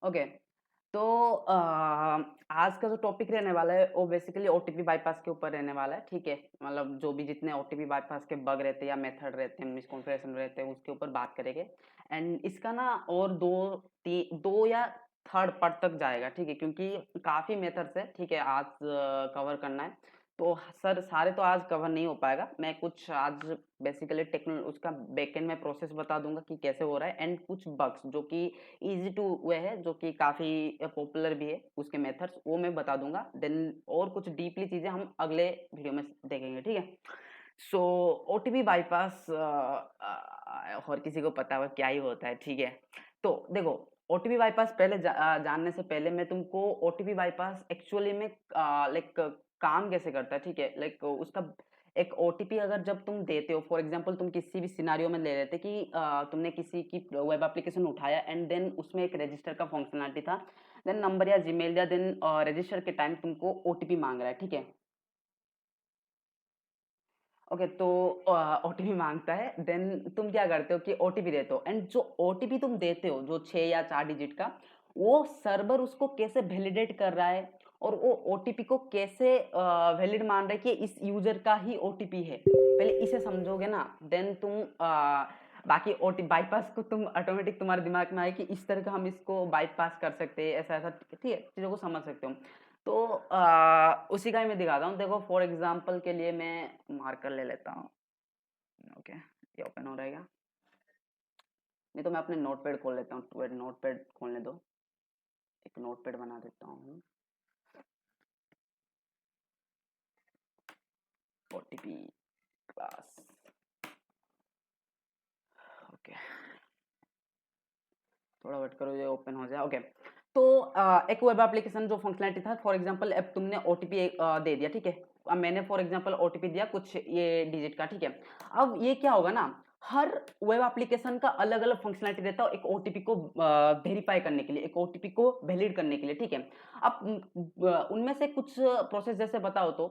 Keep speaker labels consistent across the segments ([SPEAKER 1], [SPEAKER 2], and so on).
[SPEAKER 1] Okay. तो आज का जो टॉपिक रहने वाला है वो बेसिकली ओटीपी बाईपास के ऊपर रहने वाला है, ठीक है? मतलब जो भी जितने ओटीपी बाईपास के बग रहते हैं या मेथड रहते हैं, मिसकॉन्फ़िगरेशन रहते हैं, उसके ऊपर बात करेंगे। एंड इसका ना और 2 या थर्ड पार्ट तक जाएगा, ठीक है? क्योंकि काफ़ी मेथड्स है, ठीक है? आज कवर करना है। तो सर सारे तो आज कवर नहीं हो पाएगा। मैं कुछ आज बेसिकली टेक्नो उसका बैकएंड में प्रोसेस बता दूँगा कि कैसे हो रहा है एंड कुछ बग्स जो कि ईज़ी टू वे है जो कि काफ़ी पॉपुलर भी है उसके मेथड्स वो मैं बता दूँगा। देन और कुछ डीपली चीज़ें हम अगले वीडियो में देखेंगे, ठीक है? सो ओटीपी बाईपास हर किसी को पता होगा क्या ही होता है, ठीक है? तो देखो ओटीपी बाईपास पहले जानने से पहले मैं तुमको ओटीपी बाईपास एक्चुअली में लाइक काम कैसे करता है, ठीक है? लाइक उसका एक ओटीपी अगर जब तुम देते हो फॉर एग्जांपल तुम किसी भी सिनेरियो में ले लेते कि तुमने किसी की वेब एप्लीकेशन उठाया एंड देन उसमें एक रजिस्टर का फंक्शनैलिटी था देन नंबर या जीमेल या देन रजिस्टर के टाइम तुमको ओटीपी मांग रहा है, ठीक है? ओके तो ओटीपी मांगता है देन तुम क्या करते हो कि ओटीपी देते हो एंड जो ओटीपी तुम देते हो जो 6 या 4 डिजिट का वो सर्वर उसको कैसे वैलिडेट कर रहा है और वो ओटीपी को कैसे वैलिड मान रहा है कि इस यूजर का ही ओटीपी है पहले इसे समझोगे ना देन तुम बाकी ओटीपी बाईपास को तुम ऑटोमेटिक तुम्हारे दिमाग में आए कि इस तरह का हम इसको बाईपास कर सकते हैं ऐसा ऐसा ठीक है चीजों को समझ सकते हो तो उसी का ही मैं दिखाता हूँ देखो फॉर एग्जांपल के लिए मैं मार्कर ले लेता हूँ ओके ये ओपन हो रहेगा नहीं तो मैं अपने नोटपैड खोल लेता हूँ वेट नोटपैड खोलने दो एक नोटपैड बना देता हूँ ओटीपी क्लास ओके थोड़ा वेट करो ये ओपन हो जाए ओके तो एक वेब एप्लीकेशन जो फंक्शनलिटी था फॉर एग्जांपल अब तुमने ओटीपी दे दिया ठीक है अब मैंने फॉर एग्जांपल ओटीपी दिया कुछ ये डिजिट का ठीक है अब ये क्या होगा ना हर वेब एप्लीकेशन का अलग अलग फंक्शनलिटी देता है एक ओटीपी को वेरीफाई करने के लिए एक ओटीपी को वैलिड करने के लिए ठीक है अब उनमें से कुछ प्रोसेस जैसे बताओ तो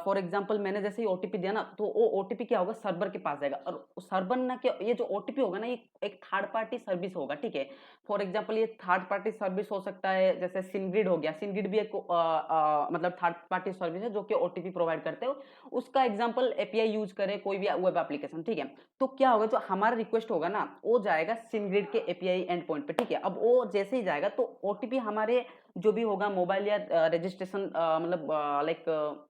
[SPEAKER 1] फॉर एग्जांपल मैंने जैसे ही ओटीपी दिया ना तो वो ओटीपी क्या होगा सर्वर के पास जाएगा और सर्वर ना क्या ये जो ओटीपी होगा ना ये एक थर्ड पार्टी सर्विस होगा ठीक है फॉर एग्जांपल ये थर्ड पार्टी सर्विस हो सकता है जैसे सिनग्रिड हो गया सिनग्रिड भी एक मतलब थर्ड पार्टी सर्विस है जो कि ओटीपी प्रोवाइड करते हो उसका एग्जांपल एपीआई यूज करे कोई भी वेब एप्लीकेशन ठीक है तो क्या होगा जो हमारा रिक्वेस्ट होगा ना वो जाएगा सिनग्रिड के एपीआई एंड पॉइंट पे ठीक है अब वो जैसे ही जाएगा तो ओटीपी हमारे जो भी होगा मोबाइल या रजिस्ट्रेशन मतलब लाइक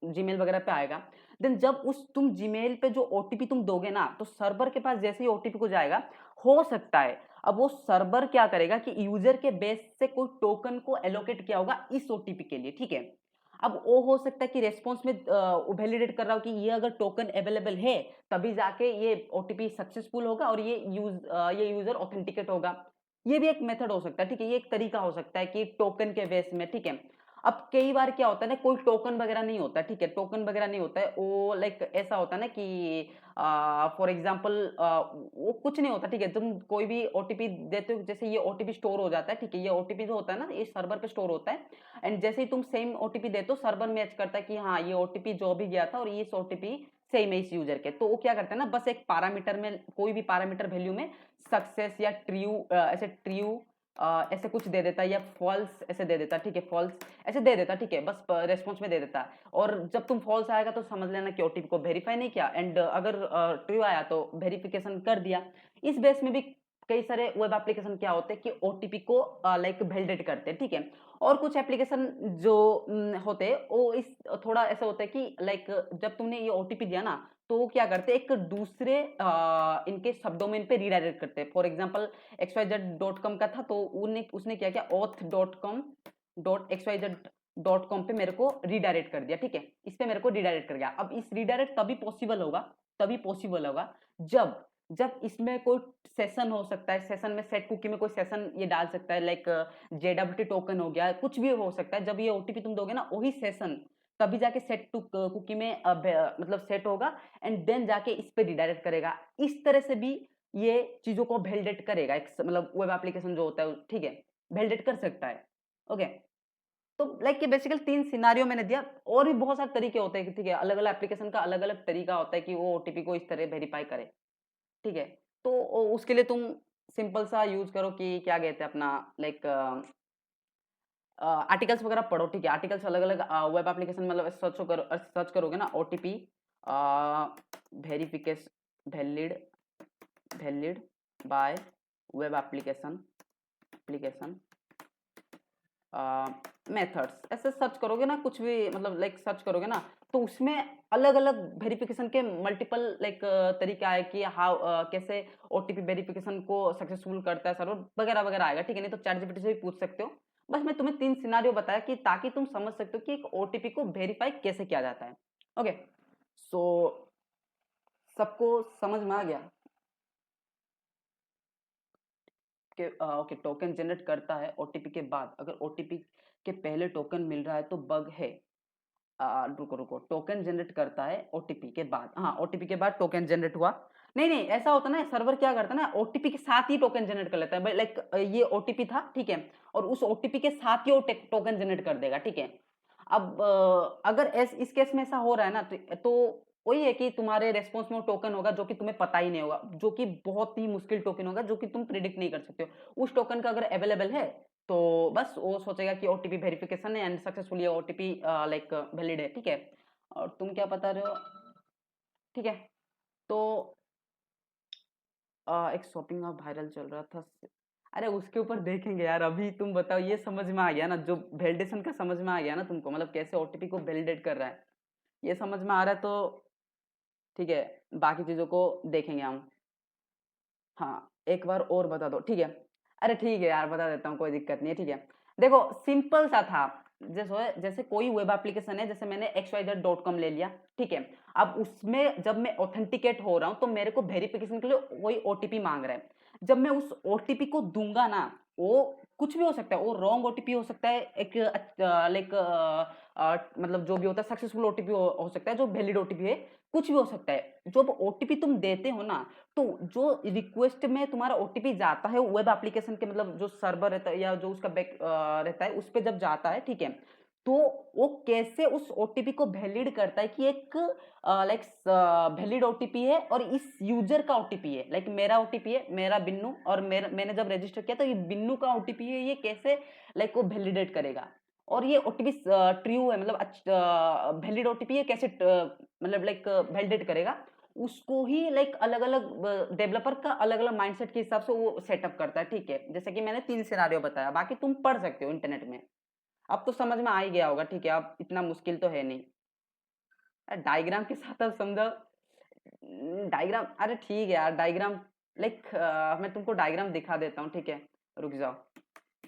[SPEAKER 1] जीमेल वगैरह पे आएगा देन जब उस तुम जीमेल पे जो ओटीपी तुम दोगे ना तो सर्वर के पास जैसे ही ओटीपी को जाएगा हो सकता है अब वो सर्वर क्या करेगा कि यूजर के बेस से कोई टोकन को एलोकेट किया होगा इस ओटीपी के लिए ठीक है अब वो हो सकता है कि रेस्पॉन्स में वैलिडेट कर रहा हो कि ये अगर टोकन अवेलेबल है तभी जाके ये ओटीपी सक्सेसफुल होगा और ये यूजर ऑथेंटिकेट होगा ये भी एक मेथड हो सकता है ठीक है ये एक तरीका हो सकता है कि टोकन के बेस में ठीक है अब कई बार क्या होता है ना कोई टोकन वगैरह नहीं होता ठीक है टोकन वगैरह नहीं होता है वो लाइक ऐसा होता है ना कि फॉर एग्जांपल वो कुछ नहीं होता ठीक है तुम कोई भी ओटीपी देते हो जैसे ये ओटीपी स्टोर हो जाता है ठीक है ये ओटीपी जो होता है ना ये सर्वर पे स्टोर होता है एंड जैसे ही तुम सेम ओटीपी देते हो सर्वर मैच करता है कि हाँ ये ओटीपी जो भी गया था और इस ओटीपी सेम है इस यूजर के तो वो क्या करता है ना बस एक पैरामीटर में कोई भी पैरामीटर वैल्यू में सक्सेस या ट्रू ऐसे ट्रू ऐसे कुछ दे देता है या फॉल्स ऐसे दे देता है ठीक है फॉल्स ऐसे दे देता ठीक है बस रेस्पॉन्स में दे देता है और जब तुम फॉल्स आएगा तो समझ लेना कि ओटीपी को वेरीफाई नहीं किया एंड अगर ट्रू आया तो वेरिफिकेशन कर दिया इस बेस में भी कई सारे वेब एप्लीकेशन क्या होते हैं कि ओटीपी को लाइक वैलिडेट करते हैं ठीक है और कुछ एप्लीकेशन जो होते हैं वो इस थोड़ा ऐसा होता है कि लाइक जब तुमने ये ओटीपी दिया ना तो वो क्या करते हैं एक दूसरे इनके सब डोमेन पे रीडायरेक्ट करते हैं फॉर एग्जांपल xyz.com का था तो उन्हें उसने क्या किया auth.com.xyz.com पे मेरे को रीडायरेक्ट कर दिया ठीक है इस पे मेरे को रीडायरेक्ट कर गया अब इस रीडायरेक्ट तभी पॉसिबल होगा जब जब इसमें कोई सेशन हो सकता है सेशन में सेट कुकी में कोई सेशन ये डाल सकता है लाइक जेडब्ल्यूटी टोकन हो गया कुछ भी हो सकता है जब ये ओटीपी तुम दोगे ना वही सेशन तभी जाके सेट टू कुकी में मतलब सेट होगा एंड देन जाके इस पे रिडायरेक्ट करेगा इस तरह से भी ये चीजों को वैलिडेट करेगा एक मतलब वेब एप्लीकेशन जो होता है ठीक है वैलिडेट कर सकता है ओके तो लाइक ये बेसिकली 3 सिनेरियो मैंने दिया और भी बहुत सारे तरीके होते हैं ठीक है अलग-अलग एप्लीकेशन का अलग-अलग तरीका होता है कि वो ओटीपी को इस तरह वेरीफाई करे ठीक है तो उसके लिए तुम सिंपल सा यूज करो कि क्या कहते हैं अपना लाइक आर्टिकल्स वगैरह पढ़ो, ठीक है। आर्टिकल्स अलग अलग वेब एप्लीकेशन मतलब सर्च करोगे ना, OTP verification valid valid by web application application methods, ऐसे सर्च करोगे ना, कुछ भी मतलब लाइक सर्च करोगे ना, तो उसमें अलग अलग वेरिफिकेशन के मल्टीपल लाइक तरीका है कि हाउ कैसे ओटीपी वेरिफिकेशन को सक्सेसफुल करता है सर्वर वगैरह वगैरह आएगा, ठीक है। नहीं तो चैट जीपीटी से भी पूछ सकते हो। बस मैं तुम्हें 3 सिनेरियो बताया कि ताकि तुम समझ सकते हो कि एक ओटीपी को वेरीफाई कैसे किया जाता है। ओके, सो सबको समझ में आ गया कि ओके टोकन जनरेट करता है ओटीपी के बाद, अगर ओटीपी के पहले टोकन मिल रहा है तो बग है। रुको रुको, टोकन जनरेट करता है ओटीपी के बाद, हाँ ओटीपी के बाद टोकन जनरेट हुआ। नहीं नहीं, ऐसा होता है ना, सर्वर क्या करता है ना, ओटीपी के साथ ही टोकन जनरेट कर लेता है, लाइक ये ओटीपी था, ठीक है, और उस ओटीपी के साथ ही वो टोकन जनरेट कर देगा, ठीक है। अब अगर इस केस में ऐसा हो रहा है ना, तो वही है कि तुम्हारे रेस्पॉन्स में वो टोकन होगा जो कि तुम्हें पता ही नहीं होगा, जो कि बहुत ही मुश्किल टोकन होगा, जो कि तुम प्रिडिक्ट नहीं कर सकते हो। उस टोकन का अगर अवेलेबल है तो बस वो सोचेगा कि ओटीपी वेरिफिकेशन है and successfully OTP like valid है, ठीक है। और तुम क्या बता रहे हो, ठीक है। तो एक शॉपिंग ऐप वायरल चल रहा था, अरे उसके ऊपर देखेंगे यार, अभी तुम बताओ, ये समझ में आ गया ना, जो वैलिडेशन का समझ में आ गया ना तुमको, मतलब कैसे ओटीपी को वैलिडेट कर रहा है, ये समझ में आ रहा है तो ठीक है, बाकी चीजों को देखेंगे हम। हाँ, एक बार और बता दो, ठीक है। अरे ठीक है यार, बता देता हूँ, कोई दिक्कत नहीं है, ठीक है। देखो सिंपल सा था, जैसे जैसे कोई वेब एप्लीकेशन है, जैसे मैंने xyz.com ले लिया, ठीक है। अब उसमें जब मैं ऑथेंटिकेट हो रहा हूँ तो मेरे को वेरिफिकेशन के लिए वही ओटीपी मांग रहा है। जब मैं उस ओटीपी को दूंगा ना, वो कुछ भी हो सकता है, वो रॉन्ग ओटीपी हो सकता है, एक लाइक मतलब जो भी होता है सक्सेसफुल ओटीपी हो सकता है, जो वैलिड ओटीपी है, कुछ भी हो सकता है। जब ओटीपी तुम देते हो ना, तो जो रिक्वेस्ट में तुम्हारा ओटीपी जाता है वेब एप्लीकेशन के, मतलब जो सर्वर रहता है या जो उसका बैक रहता है, उस पे जब जाता है, ठीक है, तो वो कैसे उस ओटीपी को वैलिड करता है कि एक लाइक वैलिड ओटीपी है और इस यूजर का ओटीपी है, लाइक मेरा ओटीपी है, मेरा बिन्नू, और मेरा मैंने जब रजिस्टर किया तो ये बिन्नू का ओटीपी है, ये कैसे लाइक वो वैलिडेट करेगा। और ये ओटीपी ट्रू है, मतलब वैलिड ओटीपी है, कैसे मतलब लाइक वैलिडेट करेगा, उसको ही लाइक अलग अलग डेवलपर का अलग अलग माइंडसेट के हिसाब से वो सेटअप करता है, ठीक है। जैसे कि मैंने 3 सिनारियो बताया, बाकी तुम पढ़ सकते हो इंटरनेट में, अब तो समझ में आ ही गया होगा, ठीक है, अब इतना मुश्किल तो है नहीं। डायग्राम के साथ अब समझो, डायग्राम, अरे ठीक है यार, डायग्राम लाइक मैं तुमको डायग्राम दिखा देता हूँ, ठीक है, रुक जाओ,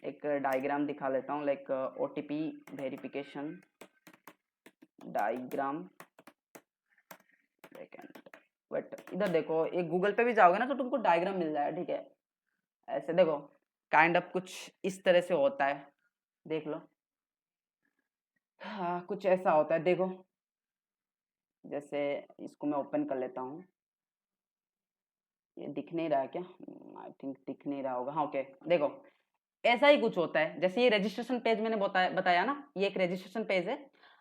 [SPEAKER 1] एक डायग्राम दिखा लेता हूँ, like OTP verification diagram, but इधर देखो, एक गूगल पे भी जाओगे ना तो तुमको डायग्राम मिल जाएगा, ठीक है। ऐसे देखो, काइंड ऑफ कुछ इस तरह से होता है, देख लो। हाँ, कुछ ऐसा होता है, देखो, जैसे इसको मैं ओपन कर लेता हूँ, ये दिख नहीं रहा है क्या, आई थिंक दिख नहीं रहा होगा, हाँ ओके, देखो ऐसा ही कुछ होता है। जैसे ये रजिस्ट्रेशन पेज मैंने बताया ना, ये एक रजिस्ट्रेशन पेज है।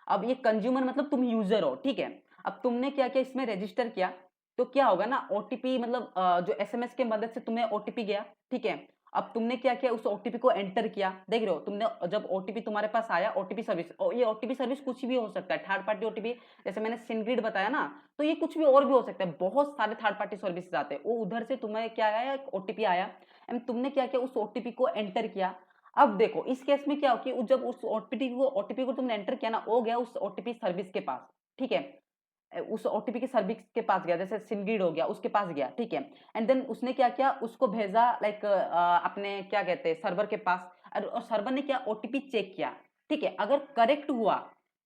[SPEAKER 1] अब ये कंज्यूमर मतलब तुम यूजर हो, ठीक है। अब तुमने क्या किया, इसमें रजिस्टर किया, तो क्या होगा ना, ओटीपी मतलब जो एसएमएस के मदद से तुम्हें ओटीपी गया, ठीक है। अब तुमने क्या किया, उस ओटीपी को एंटर किया, देख रहे हो तुमने, जब ओटीपी तुम्हारे पास आया, ओटीपी सर्विस, और ये ओटीपी सर्विस कुछ भी हो सकता है, थर्ड पार्टी ओटीपी, जैसे मैंने सिनग्रिड बताया ना, तो ये कुछ भी और भी हो सकता है, बहुत सारे थर्ड पार्टी सर्विस आते हैं, वो उधर से तुम्हें क्या आया, ओटीपी आया, एंड तुमने क्या किया, उस ओटीपी को एंटर किया। अब देखो इस केस में क्या हो कि जब उस ओटीपी को तुमने एंटर किया ना, हो गया उस ओटीपी सर्विस के पास, ठीक है। उस ओटीपी के सर्विस के पास गया, जैसे सिनग्रिड हो गया, उसके पास गया, ठीक है। एंड देन उसने क्या किया, उसको भेजा लाइक अपने क्या कहते हैं सर्वर के पास, और सर्वर ने क्या ओटीपी चेक किया, ठीक है। अगर करेक्ट हुआ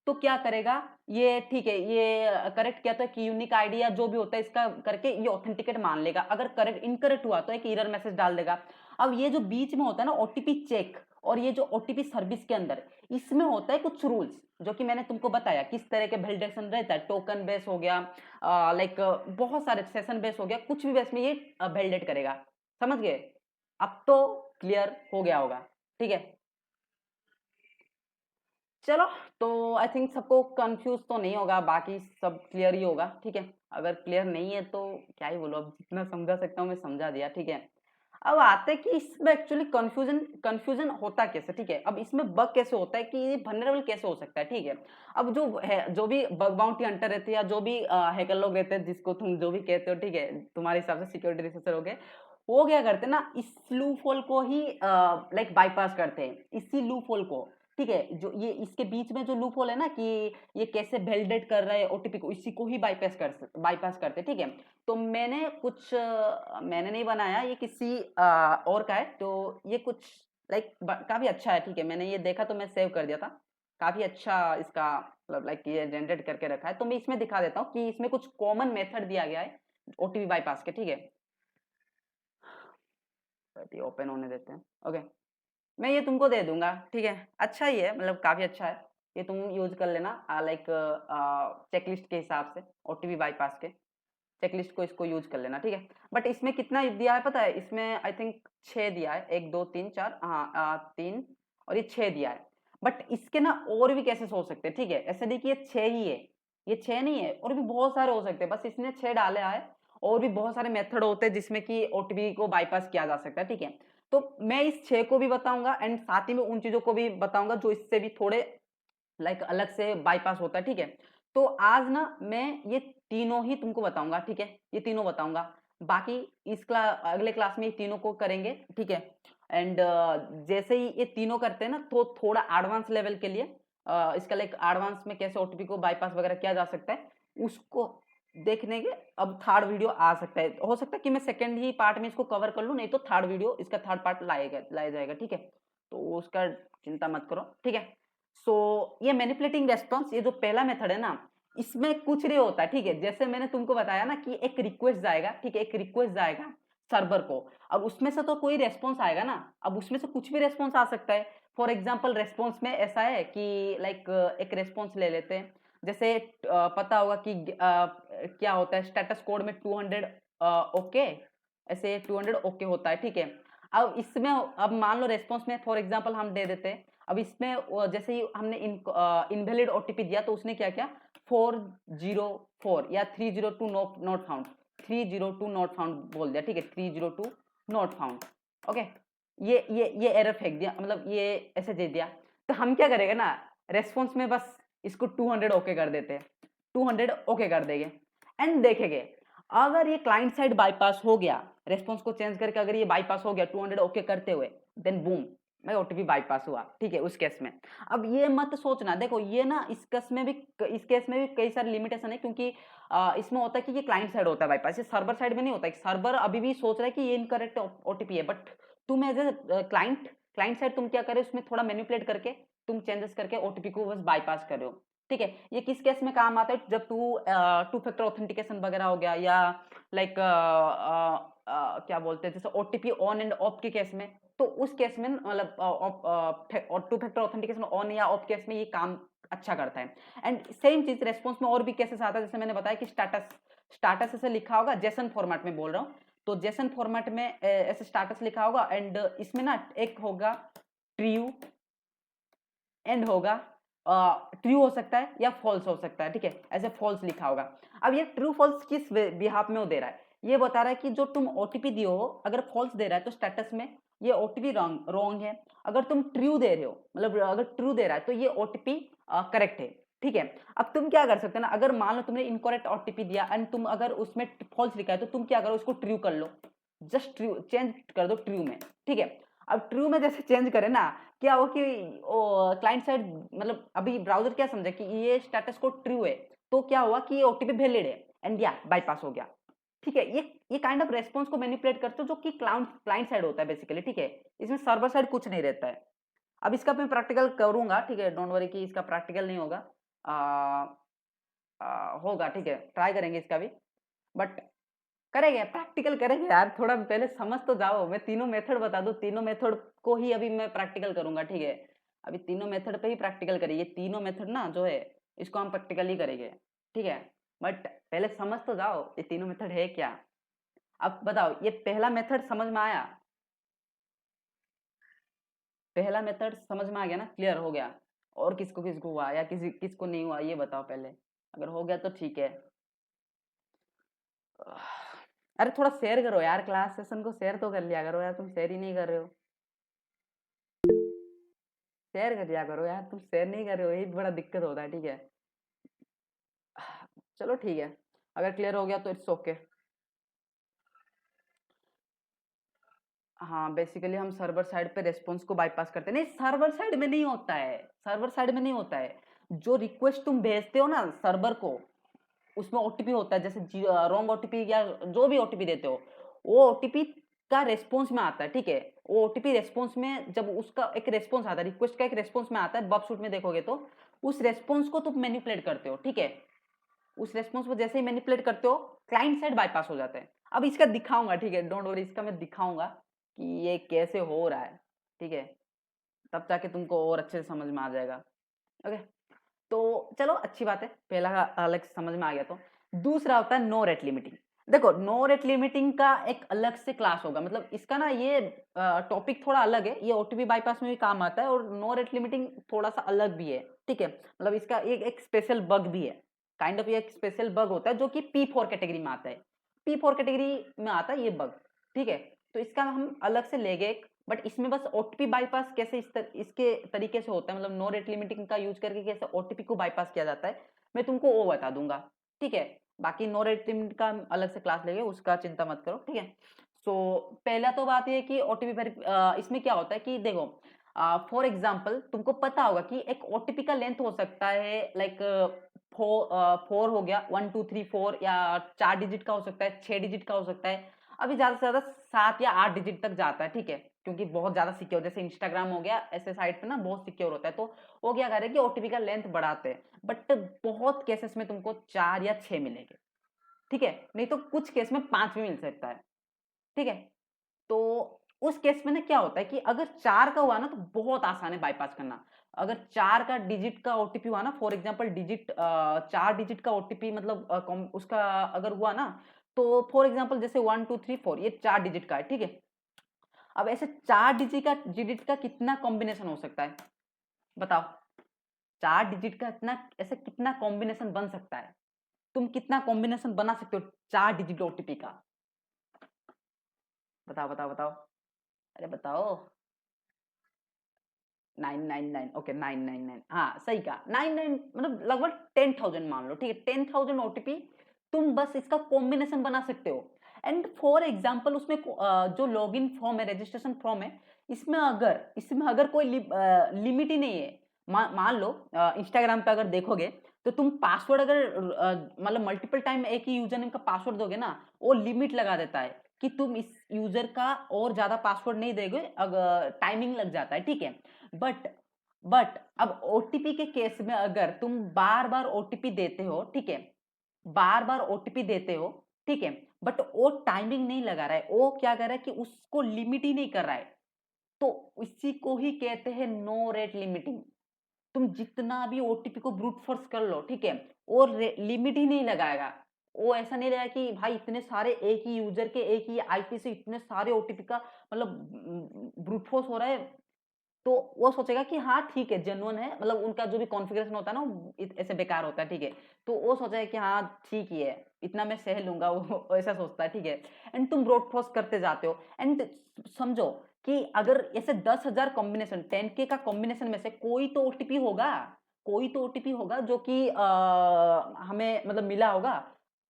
[SPEAKER 1] तो क्या करेगा, ये ठीक है, ये करेक्ट किया तो एक यूनिक आईडी या जो भी होता है इसका करके ये ऑथेंटिकेट मान लेगा, अगर करेक्ट इनकरेक्ट हुआ तो एक एरर मैसेज डाल देगा। अब ये जो बीच में होता है ना ओटीपी चेक, और ये जो ओटीपी सर्विस के अंदर, इसमें होता है कुछ रूल्स, जो कि मैंने तुमको बताया किस तरह के वैलिडेशन रहता है, टोकन बेस हो गया, लाइक बहुत सारे सेशन बेस हो गया, कुछ भी बेस में ये वैलिडेट करेगा, समझ गए। अब तो क्लियर हो गया होगा, ठीक है। चलो, तो आई थिंक सबको कंफ्यूज तो नहीं होगा, बाकी सब क्लियर ही होगा, ठीक है। अगर क्लियर नहीं है तो क्या ही बोलो, अब जितना समझा सकता हूँ मैं समझा दिया, ठीक है। अब आते हैं कि इसमें एक्चुअली कंफ्यूजन होता कैसे, ठीक है। अब इसमें बग कैसे होता है कि ये वल्नरेबल कैसे हो सकता है, ठीक है। अब जो है, जो भी बग बाउंटी हंटर रहते हैं या जो भी हैकर लोग रहते हैं, जिसको तुम जो भी कहते हो, ठीक है, तुम्हारे हिसाब से सिक्योरिटी रिसर्चर हो गए, वो क्या करते हैं ना, इस लूप होल को ही लाइक बाईपास करते हैं, इसी लूप होल को, ठीक है। जो ये इसके बीच में जो लूप होल है ना, कि ये कैसे वैलिडेट कर रहा है ओटीपी को, इसी को ही बाईपास करते, ठीक है। तो मैंने नहीं बनाया, ये किसी और का है, तो ये कुछ लाइक काफी अच्छा है, ठीक है। मैंने ये देखा तो मैं सेव कर दिया था, काफी अच्छा इसका मतलब लाइक ये जनरेट करके रखा है। तो मैं इसमें दिखा देता हूँ कि इसमें कुछ कॉमन मेथड दिया गया है ओटीपी बाईपास के, ठीक है। ये ओपन होने देते हैं, ओके। मैं ये तुमको दे दूंगा, ठीक है। अच्छा ही है, मतलब काफी अच्छा है, ये तुम यूज कर लेना लाइक चेकलिस्ट के हिसाब से, ओटीपी बाईपास के चेकलिस्ट को इसको यूज कर लेना, ठीक है। बट इसमें कितना दिया है पता है, इसमें आई थिंक 6 दिया है, 1 2 3 4, हाँ 3 और ये 6 दिया है। बट इसके ना और भी केसेस हो सकते हैं, ठीक है। ऐसे नहीं कि ये 6 ही है, ये 6 नहीं है, और भी बहुत सारे हो सकते हैं, बस इसने 6 डाले है। और भी बहुत सारे मेथड होते हैं जिसमें कि ओटीपी को बाईपास किया जा सकता है, ठीक है। तो मैं इस 6 को भी बताऊंगा एंड साथ ही में उन चीजों को भी बताऊंगा जो इससे भी थोड़े लाइक अलग से बाईपास होता है, ठीक है। तो आज ना मैं ये तीनों ही तुमको बताऊंगा, ठीक है। ये तीनों बताऊंगा, बाकी इस अगले क्लास में ये तीनों को करेंगे, ठीक है। एंड जैसे ही ये तीनों करते हैं ना, तो थोड़ा एडवांस लेवल के लिए इसका लाइक एडवांस में कैसे ओटीपी को बाईपास वगैरह किया जा सकता है, उसको देखने के अब थर्ड वीडियो आ सकता है। हो सकता है कि मैं सेकेंड ही पार्ट में इसको कवर कर लूं, नहीं तो थर्ड वीडियो इसका थर्ड पार्ट लाया जाएगा, ठीक है। तो उसका चिंता मत करो, ठीक है। सो ये मैनिपुलेटिंग रेस्पॉन्स, ये जो पहला मेथड है ना, इसमें कुछ नहीं होता, ठीक है। जैसे मैंने तुमको बताया ना कि एक रिक्वेस्ट जाएगा, ठीक है, एक रिक्वेस्ट जाएगा सर्वर को। अब उसमें से तो कोई रेस्पॉन्स आएगा ना, अब उसमें से कुछ भी रेस्पॉन्स आ सकता है। फॉर एग्जाम्पल रेस्पॉन्स में ऐसा है कि लाइक एक रेस्पॉन्स ले लेते हैं, जैसे पता होगा कि क्या होता है स्टेटस कोड में 200 ओके, ऐसे 200 ओके होता है, ठीक है। अब इसमें अब मान लो रेस्पॉन्स में फॉर एग्जाम्पल हम दे देते हैं, अब इसमें जैसे ही हमने इनवैलिड ओटीपी दिया, तो उसने क्या किया, 404 या 302 नॉट फाउंड, 302 नॉट फाउंड बोल दिया, ठीक है, 302 नॉट फाउंड, ओके। ये एरर फेंक दिया, मतलब ये ऐसे दे दिया। तो हम क्या करेंगे ना, रेस्पॉन्स में बस इसको 200 ओके कर देते हैं, 200 ओके कर देंगे एंड देखेंगे। अगर ये क्लाइंट साइड बाईपास हो गया, रेस्पॉन्स को चेंज करके अगर ये बाईपास हो गया 200 ओके करते हुए, देन बूम, भाई ओटीपी बाईपास हुआ, ठीक है, उस केस में। अब ये मत सोचना, देखो ये ना इस केस में भी कई सारे लिमिटेशन है, क्योंकि इसमें होता है कि ये क्लाइंट साइड होता है बाईपास, ये सर्वर साइड में नहीं होता है। सर्वर अभी भी सोच रहा है कि ये इनकरेक्ट ओटीपी है, बट तुम एज ए क्लाइंट साइड तुम क्या करे, उसमें थोड़ा मैनिपुलेट करके तुम चेंजेस करके ओटीपी को बस बाईपास कर रहे हो, ठीक है। ये किस केस में काम आता है, जब टू फैक्टर ऑथेंटिकेशन वगैरह हो गया, या लाइक क्या बोलते हैं, जैसे ओटीपी ऑन एंड ऑफ के केस में, तो उस केस में मतलब टू फैक्टर ऑथेंटिकेशन ऑन या ऑफ केस में ये काम अच्छा करता है। एंड सेम चीज रेस्पॉन्स में और भी केसेस आता है, जैसे मैंने बताया कि स्टाटस ऐसे लिखा होगा, जेसन फॉर्मेट में बोल रहा हूँ, तो जेसन फॉर्मेट में ऐसे स्टाटस लिखा होगा, एंड इसमें ना एक होगा ट्रू, एंड होगा ट्रू हो सकता है या फॉल्स हो सकता है, ठीक है, ऐसे फॉल्स लिखा होगा। अब ये ट्रू फॉल्स किस बिहाफ में वो दे रहा है, ये बता रहा है कि जो तुम ओटीपी दियो हो, अगर फॉल्स दे रहा है तो स्टेटस में ये ओटीपी रॉन्ग है, अगर तुम ट्रू दे रहे हो, मतलब अगर ट्रू दे रहा है तो ये ओटीपी करेक्ट है, ठीक है। अब तुम क्या कर सकते हो ना, अगर मान लो तुमने इनकरेक्ट ओटीपी दिया एंड तुम अगर उसमें फॉल्स लिखा है, तो तुम क्या करो, उसको ट्रू कर लो, जस्ट ट्रू चेंज कर दो ट्रू में, ठीक है। अब ट्रू में जैसे चेंज करें ना, क्या हो कि क्लाइंट साइड मतलब अभी ब्राउजर क्या समझे कि ये स्टेटस को ट्रू है, तो क्या हुआ कि ये ओटीपी वैलिड है एंड या बाईपास हो गया, ठीक है। ये काइंड ऑफ रेस्पॉन्स को मैनिपुलेट करते हो, जो कि क्लाइंट साइड होता है बेसिकली, ठीक है। इसमें सर्वर साइड कुछ नहीं रहता है। अब इसका मैं प्रैक्टिकल करूंगा, ठीक है, डोंट वरी कि इसका प्रैक्टिकल नहीं होगा, होगा, ठीक है, ट्राई करेंगे इसका भी, बट करेंगे, प्रैक्टिकल करेंगे यार, थोड़ा पहले समझ तो जाओ। मैं तीनों मेथड बता दूं, तीनों मेथड को ही अभी मैं प्रैक्टिकल करूंगा, ठीक है। अभी तीनों मेथड पे ही प्रैक्टिकल करेंगे, तीनों मेथड ना जो है इसको हम प्रैक्टिकल ही करेंगे, ठीक है। बट पहले समझ तो जाओ ये तीनों मेथड है क्या। अब बताओ, ये पहला मेथड समझ में आया, पहला मेथड समझ में आ गया ना, क्लियर हो गया। और किसको किसको हुआ या किसको नहीं हुआ, ये बताओ पहले, अगर हो गया तो ठीक है। अरे थोड़ा शेयर करो यार, क्लास सेशन को शेयर तो कर लिया करो यार, तुम शेयर ही नहीं कर रहे हो। शेयर कर लिया करो यार, तुम शेयर नहीं कर रहे हो, यही बड़ा दिक्कत होता है, ठीक है। चलो ठीक है, अगर क्लियर हो गया तो इट्स ओके। हाँ बेसिकली हम सर्वर साइड पे रेस्पॉन्स को बाईपास करते हैं। नहीं, सर्वर साइड में नहीं होता है, सर्वर साइड में नहीं होता है। जो रिक्वेस्ट तुम भेजते हो ना सर्वर को, उसमें ओटीपी होता है, जैसे रॉन्ग ओटीपी या जो भी ओटीपी देते हो, वो ओटीपी का रेस्पॉन्स में आता है, ठीक है। वो ओटीपी रेस्पॉन्स में जब उसका एक रेस्पॉन्स आता है, रिक्वेस्ट का एक रेस्पॉन्स में आता है, बग शूट में देखोगे तो उस रेस्पॉन्स को तुम मैनिपुलेट करते हो, ठीक है। उस रेस्पॉन्स को जैसे ही मैनिपुलेट करते हो, क्लाइंट साइड बाईपास हो जाता है। अब इसका दिखाऊंगा, ठीक है, डोंट वरी, इसका मैं दिखाऊंगा कि ये कैसे हो रहा है, ठीक है। तब जाके तुमको और अच्छे से समझ में आ जाएगा। ओके, तो चलो अच्छी बात है, पहला अलग से समझ में आ गया। तो दूसरा होता है नो रेट लिमिटिंग। देखो, नो रेट लिमिटिंग का एक अलग से क्लास होगा, मतलब इसका ना ये टॉपिक थोड़ा अलग है, ये ओटीपी बाईपास में भी काम आता है, और नो रेट लिमिटिंग थोड़ा सा अलग भी है, ठीक है। मतलब इसका एक स्पेशल बग भी है, काइंड ऑफ ये एक स्पेशल बग होता है जो कि P4 कैटेगरी में आता है। P4 कैटेगरी में आता है ये बग, ठीक है। तो इसका हम अलग से लेंगे, बट इसमें बस ओटीपी बाईपास कैसे इसके तरीके से होता है, मतलब नो रेट लिमिटिंग का यूज करके कैसे ओटीपी को बाईपास किया जाता है, मैं तुमको वो बता दूंगा, ठीक है। बाकी नो रेट लिमिट का अलग से क्लास लेंगे, उसका चिंता मत करो, ठीक है। सो पहला तो बात ये है कि ओटीपी इसमें क्या होता है कि देखो, फॉर एग्जाम्पल तुमको पता होगा कि एक ओटीपी का लेंथ हो सकता है लाइक 4 हो गया, 1 2 3 4, या 4 डिजिट का हो सकता है, 6 डिजिट का हो सकता है। अभी ज्यादा से ज्यादा 7 या 8 डिजिट तक जाता है, ठीक है, क्योंकि बहुत ज्यादा सिक्योर, जैसे इंस्टाग्राम हो गया, ऐसे साइट पे ना बहुत सिक्योर होता है, तो वो क्या करे कि ओटीपी का लेंथ बढ़ाते हैं, बट बहुत केसेस में तुमको 4 या 6 मिलेंगे, ठीक है। नहीं तो कुछ केस में 5 भी मिल सकता है, ठीक है। तो उस केस में ना क्या होता है कि अगर 4 का हुआ ना तो बहुत आसान है बाईपास करना। अगर 4 का डिजिट का ओटीपी हुआ ना, फॉर एग्जांपल डिजिट 4 डिजिट का ओटीपी, मतलब उसका अगर हुआ ना, तो फॉर एग्जांपल जैसे 1 2 3 4, ये 4 डिजिट का है, ठीक है। अब ऐसे 4 डिजिट का कितना कॉम्बिनेशन हो सकता है, बताओ। 4 डिजिट का इतना ऐसे कितना कॉम्बिनेशन बन सकता है, तुम कितना कॉम्बिनेशन बना सकते हो 4 डिजिट ओटीपी का, बताओ बताओ बताओ, अरे बताओ। 999, ओके 999, हाँ सही कहा, 99 मतलब लगभग 10,000 मान लो, ठीक है। 10,000 ओटीपी तुम बस इसका कॉम्बिनेशन बना सकते हो। एंड फॉर एग्जाम्पल उसमें जो लॉगिन फॉर्म है, रजिस्ट्रेशन फॉर्म है, इसमें अगर कोई लिमिट ही नहीं है। मान लो इंस्टाग्राम पे अगर देखोगे, तो तुम पासवर्ड अगर मतलब मल्टीपल टाइम एक ही यूजर नेम का पासवर्ड दोगे ना, वो लिमिट लगा देता है कि तुम इस यूजर का और ज्यादा पासवर्ड नहीं दोगे, अगर टाइमिंग लग जाता है, ठीक है। बट बट अब ओटीपी के केस में अगर तुम बार बार ओटीपी देते हो, ठीक है, बार बार ओटीपी देते हो, ठीक है, बट वो टाइमिंग नहीं लगा रहा है, वो क्या कर रहा है कि उसको लिमिट ही नहीं कर रहा है, तो इसी को ही कहते हैं नो रेट लिमिटिंग। तुम जितना भी ओटीपी को ब्रूट फोर्स कर लो, ठीक है, वो लिमिट ही नहीं लगाएगा। वो ऐसा नहीं रहेगा कि भाई इतने सारे एक ही यूजर के एक ही आईपी से इतने सारे ओटीपी का मतलब ब्रूट फोर्स हो रहा है, तो वो सोचेगा कि हाँ ठीक है, जेन्युइन है, मतलब उनका जो भी कॉन्फ़िगरेशन होता है ना वो ऐसे बेकार होता है, ठीक है। तो वो सोचेगा कि हाँ ठीक ही है, इतना मैं सह लूंगा, वो ऐसा सोचता है, ठीक है। एंड तुम ब्रूट फोर्स करते जाते हो, एंड समझो कि अगर ऐसे 10,000 कॉम्बिनेशन, 10K का कॉम्बिनेशन में से कोई तो ओटीपी होगा, कोई तो ओटीपी होगा जो कि हमें मतलब मिला होगा।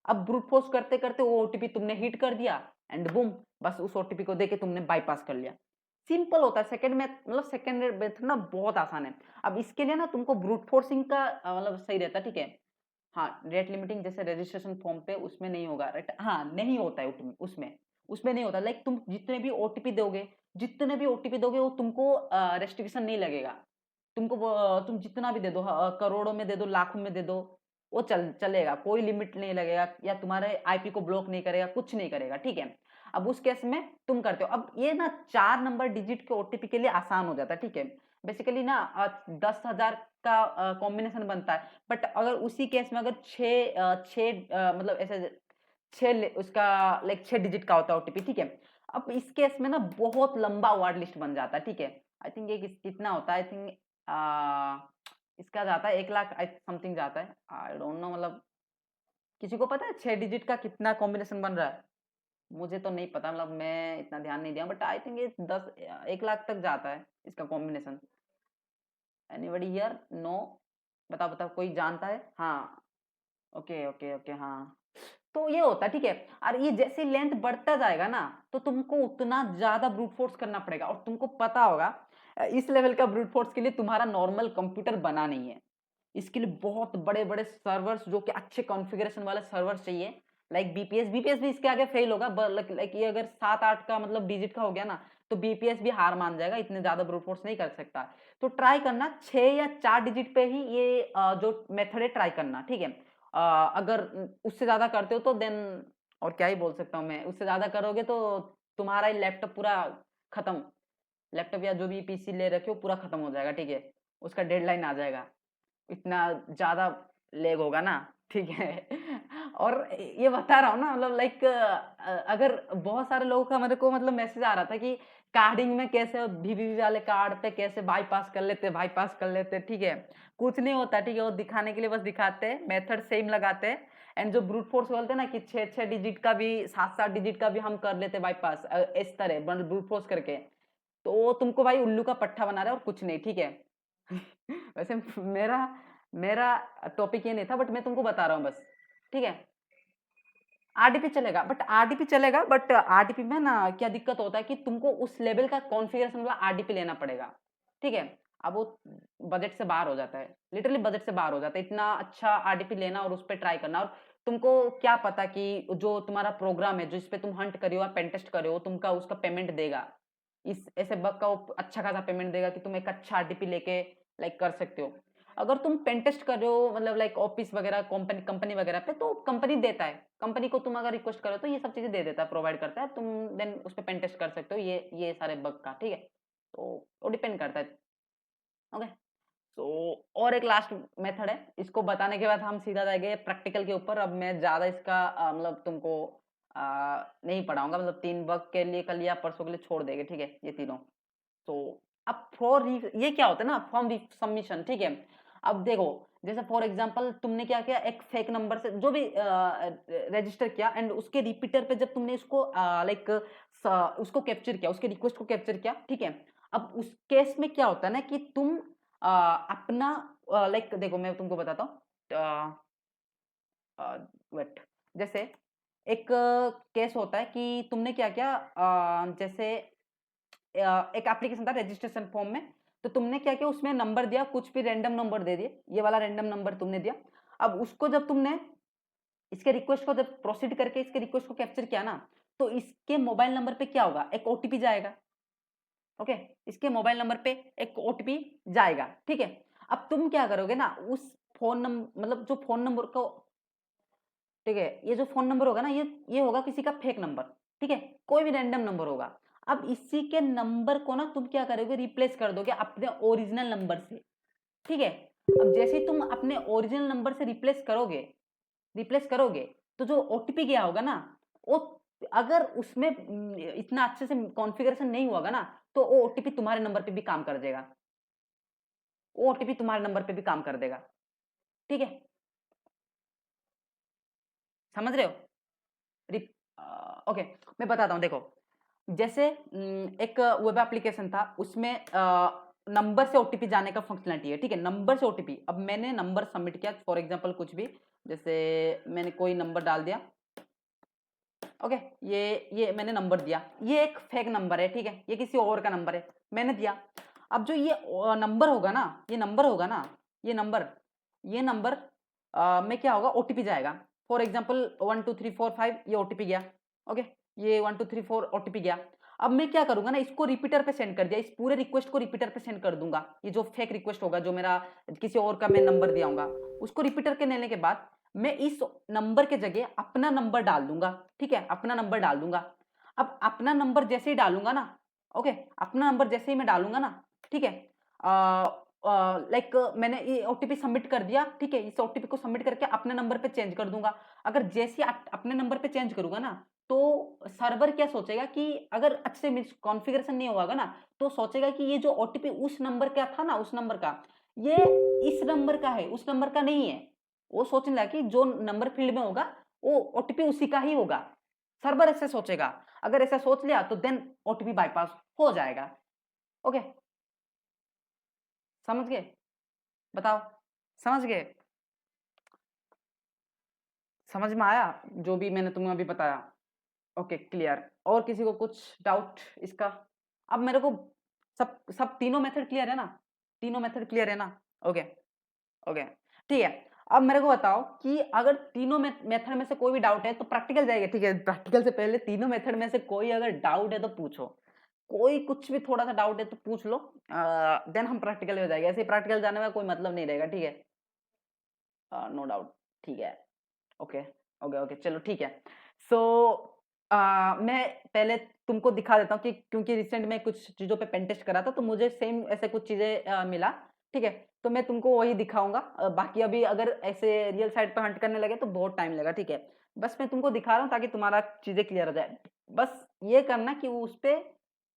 [SPEAKER 1] अब ब्रूट फोर्स करते करते वो ओटीपी तुमने हिट कर दिया, एंड बूम, बस उस ओटीपी को देके तुमने बाईपास कर लिया। सिंपल होता है, सेकंड में मतलब सेकंड मेथड ना बहुत आसान है। अब इसके लिए ना तुमको ब्रूट फोर्सिंग का मतलब सही रहता है, ठीक है। हाँ, रेट लिमिटिंग जैसे रजिस्ट्रेशन फॉर्म पे उसमें नहीं होगा, राइट, हाँ नहीं होता है उसमें, उसमें नहीं होता। लाइक तुम जितने भी ओटीपी दोगे, जितने भी ओटीपी दोगे वो तुमको रेस्ट्रिक्शन नहीं लगेगा। तुमको तुम जितना भी दे दो, करोड़ों में दे दो, लाखों में दे दो, वो चलेगा, कोई लिमिट नहीं लगेगा, या तुम्हारे आईपी को ब्लॉक नहीं करेगा, कुछ नहीं करेगा, ठीक है। अब उस केस में तुम करते हो, अब ये ना 4 नंबर डिजिट के ओटीपी के लिए आसान हो जाता है, ठीक है। बेसिकली ना 10,000 का कॉम्बिनेशन बनता है, बट अगर उसी केस में अगर मतलब ऐसे उसका लाइक 6 डिजिट का होता है ओटीपी, ठीक है। अब इस केस में ना बहुत लंबा वर्ड लिस्ट बन जाता है, ठीक है। आई थिंक ये कितना होता है, आई थिंक इसका जाता है 1 लाख समथिंग जाता है, आई डोंट नो, मतलब किसी को पता है 6 डिजिट का कितना कॉम्बिनेशन बन रहा है? मुझे तो नहीं पता, मतलब मैं इतना ध्यान नहीं दिया, बट आई थिंक ये 1 लाख तक जाता है इसका कॉम्बिनेशन। Anybody here? नो? बताओ बताओ, कोई जानता है? हाँ, ओके ओके ओके, हाँ। तो ये होता है, ठीक है। और ये जैसे लेंथ बढ़ता जाएगा ना, तो तुमको उतना ज्यादा ब्रूट फोर्स करना पड़ेगा, और तुमको पता होगा इस लेवल का ब्रूट फोर्स के लिए तुम्हारा नॉर्मल कंप्यूटर बना नहीं है। इसके लिए बहुत बड़े बड़े सर्वर्स, जो कि अच्छे कॉन्फ़िगरेशन वाले सर्वर्स चाहिए। लाइक बीपीएस, बीपीएस भी इसके आगे फेल होगा। लाइक ये अगर 7-8 का मतलब डिजिट का हो गया ना, तो बीपीएस भी हार मान जाएगा, इतने ज्यादा ब्रूट फोर्स नहीं कर सकता। तो ट्राई करना 6 या 4 डिजिट पे ही ये जो मेथड है ट्राई करना, ठीक है। अगर उससे ज्यादा करते हो तो देन, और क्या ही बोल सकता हूँ मैं, उससे ज्यादा करोगे तो तुम्हारा लैपटॉप पूरा खत्म, लैपटॉप या जो भी पीसी ले रखे हो पूरा खत्म हो जाएगा, ठीक है। उसका डेडलाइन आ जाएगा, इतना ज्यादा लेग होगा ना, ठीक है। और ये बता रहा हूँ ना, मतलब लाइक अगर बहुत सारे लोगों का मेरे को मतलब मैसेज आ रहा था कि कार्डिंग में कैसे वीवीवी वाले कार्ड पे कैसे बाईपास कर लेते, बाईपास कर लेते, ठीक है। कुछ नहीं होता, ठीक है, वो दिखाने के लिए बस दिखाते हैं, मेथड सेम लगाते हैं। एंड जो ब्रूट फोर्स बोलते हैं ना कि 6-6 डिजिट का भी, 7-7 डिजिट का भी हम कर लेते बाईपास, इस तरह ब्रूट फोर्स करके, तो वो तुमको भाई उल्लू का पट्टा बना रहा है और कुछ नहीं, ठीक है। वैसे मेरा मेरा टॉपिक ये नहीं था, बट मैं तुमको बता रहा हूँ बस, ठीक है। आरडीपी चलेगा, बट आरडीपी चलेगा, बट आरडीपी में ना क्या दिक्कत होता है कि तुमको उस लेवल का कॉन्फ़िगरेशन वाला आरडीपी लेना पड़ेगा, ठीक है। अब वो बजट से बाहर हो जाता है, लिटरली बजट से बाहर हो जाता है, इतना अच्छा आरडीपी लेना और उस पर ट्राई करना। और तुमको क्या पता कि जो तुम्हारा प्रोग्राम है, जो इस पे तुम हंट करियो या पेन टेस्ट करियो, तुमका उसका पेमेंट देगा, इस ऐसे बग का वो अच्छा खासा पेमेंट देगा कि तुम एक अच्छा आरडीपी लेके लाइक कर सकते हो। अगर तुम पेन टेस्ट कर रहे हो मतलब लाइक ऑफिस वगैरह, कंपनी कंपनी वगैरह पे, तो कंपनी देता है, कंपनी को तुम अगर रिक्वेस्ट करो तो ये सब चीजें दे देता है, प्रोवाइड करता है, तुम देन उस पर पेन टेस्ट कर सकते हो ये सारे बग का, ठीक है। तो वो डिपेंड करता है, ओके। तो और एक लास्ट मेथड है, इसको बताने के बाद हम सीधा जाएंगे प्रैक्टिकल के ऊपर। अब मैं ज्यादा इसका मतलब तुमको नहीं पढ़ाऊंगा, मतलब 3 बग के लिए कल या परसों के लिए छोड़ देंगे, ठीक है, ये तीनों। तो अब फॉर ये क्या होता है ना, फॉर्म सबमिशन, ठीक है। अब देखो, जैसे फॉर एग्जांपल तुमने क्या किया, एक फेक नंबर से जो भी रजिस्टर किया, एंड उसके रिपीटर पे जब तुमने उसको लाइक उसको कैप्चर किया, उसके रिक्वेस्ट को कैप्चर किया, ठीक है। अब उस केस में क्या होता है ना कि तुम अपना लाइक देखो मैं तुमको बताता हूँ, वेट, जैसे एक केस होता है कि तुमने क्या किया, जैसे एक एप्लीकेशन था रजिस्ट्रेशन फॉर्म में, तो तुमने क्या किया, उसमें नंबर दिया, कुछ भी रैंडम नंबर दे दिए, ये वाला रैंडम नंबर तुमने दिया। अब उसको जब तुमने इसके रिक्वेस्ट को जब प्रोसीड करके इसके रिक्वेस्ट को कैप्चर किया ना, तो इसके मोबाइल नंबर पे क्या होगा, एक ओटीपी जाएगा, ओके। इसके मोबाइल नंबर पे एक ओटीपी जाएगा, ठीक है। अब तुम क्या करोगे ना, उस फोन नंबर मतलब जो फोन नंबर को, ठीक है, ये जो फोन नंबर होगा ना, ये होगा किसी का फेक नंबर, ठीक है, कोई भी रैंडम नंबर होगा। अब इसी के नंबर को ना तुम क्या करोगे, रिप्लेस कर दोगे अपने ओरिजिनल नंबर से, ठीक है। अब जैसे ही तुम अपने ओरिजिनल नंबर से रिप्लेस करोगे, तो जो ओटीपी गया होगा ना, वो अगर उसमें इतना अच्छे से कॉन्फ़िगरेशन नहीं हुआ ना, तो वो ओटीपी तुम्हारे नंबर पे भी काम कर देगा, वो ओटीपी तुम्हारे नंबर पे भी काम कर देगा, ठीक है। समझ रहे हो? ओके, मैं बताता हूँ, देखो, जैसे एक वेब एप्लीकेशन था, उसमें नंबर से ओटीपी जाने का फंक्शनलिटी है, ठीक है, नंबर से ओटीपी। अब मैंने नंबर सबमिट किया, फॉर एग्जांपल कुछ भी, जैसे मैंने कोई नंबर डाल दिया, ओके। ये मैंने नंबर दिया, ये एक फेक नंबर है, ठीक है, ये किसी और का नंबर है, मैंने दिया। अब जो ये नंबर होगा ना, ये नंबर में क्या होगा, ओटीपी जाएगा। फॉर एग्जांपल 1 2 3 4 5, ये ओटीपी गया, ओके। ये 1 2 3 4 ओटीपी गया। अब मैं क्या करूंगा ना, इसको रिपीटर पे सेंड कर दिया, इस पूरे रिक्वेस्ट को रिपीटर पे सेंड कर दूंगा। ये जो फेक रिक्वेस्ट होगा, जो मेरा किसी और का मैं नंबर दिया होगा, उसको रिपीटर के लेने के बाद मैं इस नंबर के जगह अपना नंबर डाल दूंगा, ठीक है, अपना नंबर डाल दूंगा। अब अपना नंबर जैसे ही डालूंगा ना, ओके, अपना नंबर जैसे ही मैं डालूंगा ना, ठीक है, लाइक मैंने ये ओटीपी सबमिट कर दिया, ठीक है, इस ओटीपी को सबमिट करके अपने नंबर पे चेंज कर दूंगा। अगर जैसे ही अपने नंबर पे चेंज करूंगा ना, तो सर्वर क्या सोचेगा कि अगर अच्छे से मिस कॉन्फ़िगरेशन नहीं होगा ना, तो सोचेगा कि ये जो ओटीपी उस नंबर का था ना, उस नंबर का, ये इस नंबर का है, उस नंबर का नहीं है। वो सोचने लगा कि जो नंबर फील्ड में होगा, वो ओटीपी उसी का ही होगा, सर्वर ऐसे सोचेगा, अगर ऐसा सोच लिया तो देन ओटीपी बाईपास हो जाएगा। ओके, समझ गए? बताओ, समझ गए? समझ में आया जो भी मैंने तुम्हें अभी बताया? Okay, clear. और किसी को कुछ डाउट इसका? अब मेरे को सब सब तीनों मेथड क्लियर है ना? तीनों मेथड क्लियर है ना? ओके, ओके, ठीक है। अब मेरे को बताओ कि अगर तीनों मेथड में से कोई भी डाउट है तो प्रैक्टिकल जाएगा, ठीक है? प्रैक्टिकल से पहले तीनों मेथड में से कोई अगर डाउट है तो पूछो, कोई कुछ भी थोड़ा सा डाउट है तो पूछ लो, देन हम प्रैक्टिकल हो जाएगा। ऐसे प्रैक्टिकल जाने में कोई मतलब नहीं रहेगा, ठीक है? नो डाउट, ठीक है। ओके, ओके, ओके, चलो ठीक है। सो मैं पहले तुमको दिखा देता हूँ कि क्योंकि रिसेंट में कुछ चीज़ों पे पेन टेस्ट करा था तो मुझे सेम ऐसे कुछ चीज़ें मिला, ठीक है? तो मैं तुमको वही दिखाऊंगा। बाकी अभी अगर ऐसे रियल साइड पे हंट करने लगे तो बहुत टाइम लगेगा, ठीक है? बस मैं तुमको दिखा रहा हूँ ताकि तुम्हारा चीज़ें क्लियर हो जाए। बस ये करना कि उस पे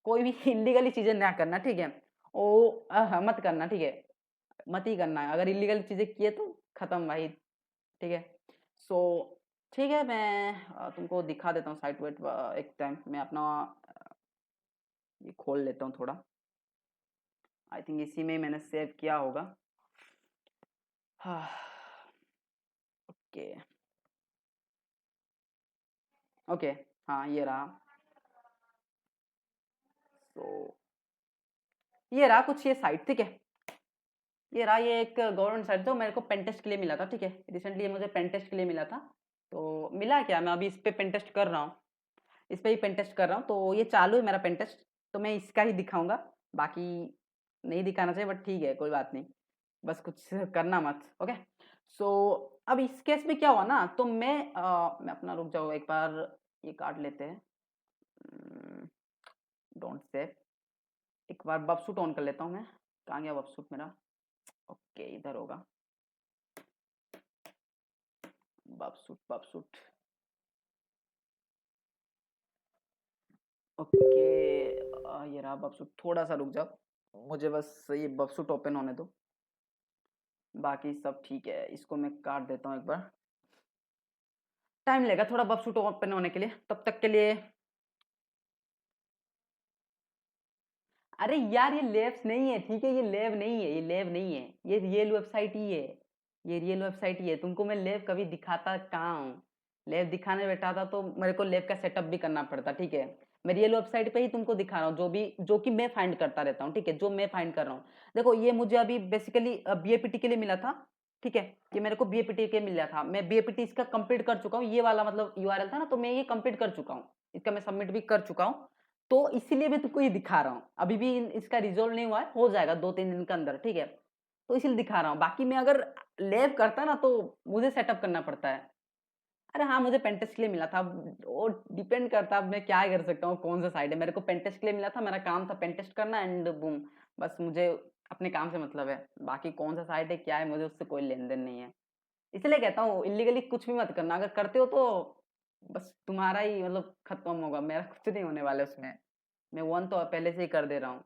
[SPEAKER 1] कोई भी इलीगली चीज़ें ना करना, ठीक है? ओ मत करना, ठीक है? मत ही करना है। अगर इलीगल चीज़ें किए तो खत्म भाई, ठीक है? सो ठीक है, मैं तुमको दिखा देता हूँ साइट वेट एक टाइम। मैं अपना ये खोल लेता हूँ थोड़ा। आई थिंक इसी में मैंने सेव किया होगा। हाँ, ओके, ओके, हाँ ये रहा। सो ये रहा कुछ ये साइट, ठीक है? ये रहा, ये एक गवर्नमेंट साइट जो मेरे को पेन टेस्ट के लिए मिला था, ठीक है? रिसेंटली मुझे पेन टेस्ट के लिए मिला था। तो मिला क्या, मैं अभी इस पे पेन टेस्ट कर रहा हूँ, इस पे ही पेन टेस्ट कर रहा हूँ। तो ये चालू है मेरा पेन टेस्ट, तो मैं इसका ही दिखाऊंगा। बाकी नहीं दिखाना चाहिए बट ठीक है, कोई बात नहीं। बस कुछ करना मत, ओके? सो अब इस केस में क्या हुआ ना, तो मैं अपना रुक जाओ एक बार, ये काट लेते हैं। Don't save. एक बार बबसूट ऑन कर लेता हूँ मैं। कहाँ गया बबसूट मेरा? ओके, इधर होगा। बबसूट, बबसूट, ओके। ये रहा बबसूट। थोड़ा सा रुक जाओ, मुझे बस ये बबसूट ओपन होने दो। बाकी सब ठीक है, इसको मैं काट देता हूँ एक बार। टाइम लगेगा थोड़ा बबसूट ओपन होने के लिए, तब तक के लिए। अरे यार, ये लैब्स नहीं है, ठीक है? ये लैब नहीं है, ये लैब नहीं है, ये रियल वेबसाइट ही है। ये रियल वेबसाइट ही है। तुमको मैं लैब कभी दिखाता कहाँ हूँ? लैब दिखाने बैठा था तो मेरे को लैब का सेटअप भी करना पड़ता, ठीक है? मैं रियल वेबसाइट पे ही तुमको दिखा रहा हूँ, जो कि मैं फाइंड करता रहता हूँ, ठीक है? जो मैं फाइंड कर रहा हूँ। देखो, ये मुझे अभी बेसिकली बीएपीटी के लिए मिला था, ठीक है? ये मेरे को बीएपीटी के मिला था। मैं बीएपीटी इसका कंप्लीट कर चुका हूँ। ये वाला मतलब यूआरएल था ना, तो मैं ये कंप्लीट कर चुका हूँ। इसका मैं सबमिट भी कर चुका हूँ। तो इसीलिए मैं तुमको ये दिखा रहा हूँ। अभी भी इसका रिजोल्व नहीं हुआ है, हो जाएगा 2-3 दिन के अंदर, ठीक है? तो इसीलिए दिखा रहा हूँ। बाकी मैं अगर लैब करता ना तो मुझे सेटअप करना पड़ता है। अरे हाँ, मुझे पेंटेस्ट के लिए मिला था। अब वो डिपेंड करता है, अब मैं क्या ही कर सकता हूँ, कौन सा साइड है। मेरे को पेंटेस्ट के लिए मिला था, मेरा काम था पेंटेस्ट करना एंड बूम। बस मुझे अपने काम से मतलब है। बाकी कौन सा साइड है क्या है, मुझे उससे कोई लेन देन नहीं है। इसलिए कहता हूँ इलीगली कुछ भी मत करना। अगर करते हो तो बस तुम्हारा ही मतलब खत्म होगा, मेरा कुछ नहीं होने वाला है उसमें। मैं वन तो पहले से ही कर दे रहा हूँ।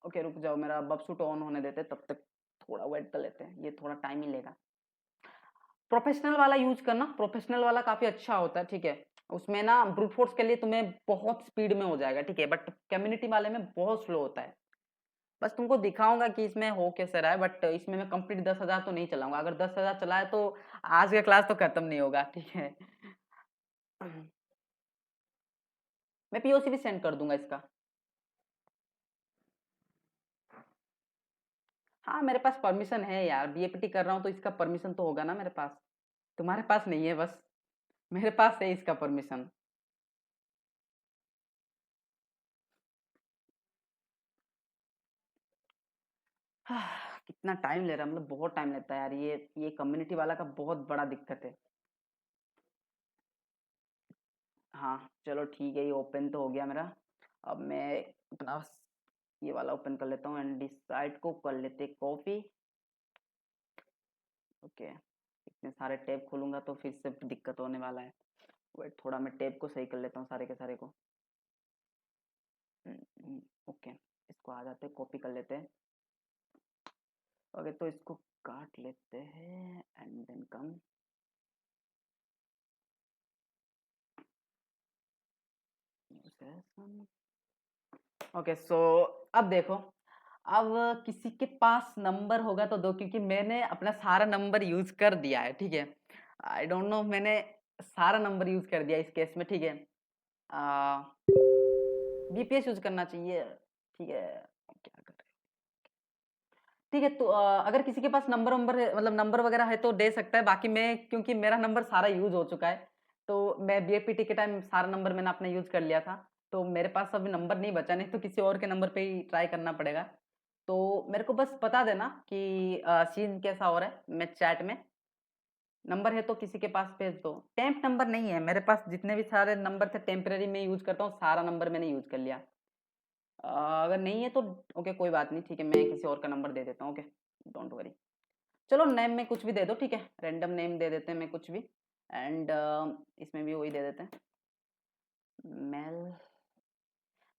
[SPEAKER 1] ओके, रुक जाओ, मेरा बबसूट ऑन होने देते, तब तक थोड़ा वेट कर लेते हैं। ये थोड़ा टाइम ही लेगा। प्रोफेशनल वाला यूज करना, प्रोफेशनल वाला काफी अच्छा होता है, ठीक है? उसमें ना ब्रूट फोर्स के लिए तुम्हें बहुत स्पीड में हो जाएगा, ठीक है? बट कम्युनिटी वाले में बहुत स्लो होता है। बस तुमको दिखाऊंगा कि इसमें हो कैसे रहा है, बट इसमें मैं कंप्लीट 10,000 तो नहीं चलाऊंगा। अगर 10,000 चलाए तो आज का क्लास तो खत्म नहीं होगा, ठीक है? मैं पीओसी भी सेंड कर दूंगा इसका। हाँ, मेरे पास परमिशन है यार, बीएपीटी कर रहा हूँ तो इसका परमिशन तो होगा ना मेरे पास। तुम्हारे पास नहीं है बस, मेरे पास है इसका परमिशन। कितना टाइम ले रहा है, मतलब बहुत टाइम लेता है यार। ये कम्युनिटी वाला का बहुत बड़ा दिक्कत है। हाँ चलो ठीक है, ये ओपन तो हो गया मेरा। अब मैं अपना ये वाला ओपन कर लेता हूँ एंड इस साइट को कर लेते कॉपी। ओके, इतने सारे टैब खोलूंगा तो फिर से दिक्कत होने वाला है। वेट, थोड़ा मैं टैब को सही कर लेता हूँ सारे के सारे को। ओके, इसको आ जाते कॉपी कर लेते हैं। ओके, तो इसको काट लेते हैं and then come. Okay so अब देखो, अब किसी के पास नंबर होगा तो दो, क्योंकि मैंने अपना सारा नंबर यूज कर दिया है, ठीक है। आई डोंट नो, मैंने सारा नंबर यूज कर दिया इस केस में, ठीक है। बीपीएस यूज करना चाहिए, ठीक है। क्या करें, ठीक है। तो अगर किसी के पास नंबर मतलब नंबर वगैरह है तो दे सकता है, बाकी मैं क्योंकि मेरा नंबर सारा यूज हो चुका है, तो मैं बीएपीटी के टाइम सारा नंबर मैंने अपना यूज कर लिया था, तो मेरे पास अभी नंबर नहीं बचा, नहीं तो किसी और के नंबर पे ही ट्राई करना पड़ेगा। तो मेरे को बस बता देना कि सीन कैसा हो रहा है, मैं चैट में नंबर है तो किसी के पास भेज दो। टेम्प नंबर नहीं है मेरे पास, जितने भी सारे नंबर थे टेम्परेरी में यूज करता हूँ, सारा नंबर मैंने यूज कर लिया। अगर नहीं है तो ओके कोई बात नहीं, ठीक है, मैं किसी और का नंबर दे देता हूँ, ओके डोंट वरी। चलो नेम में कुछ भी दे दो, ठीक है, रैंडम नेम दे देते हैं मैं कुछ भी। एंड इसमें भी वही दे देते हैं, मेल।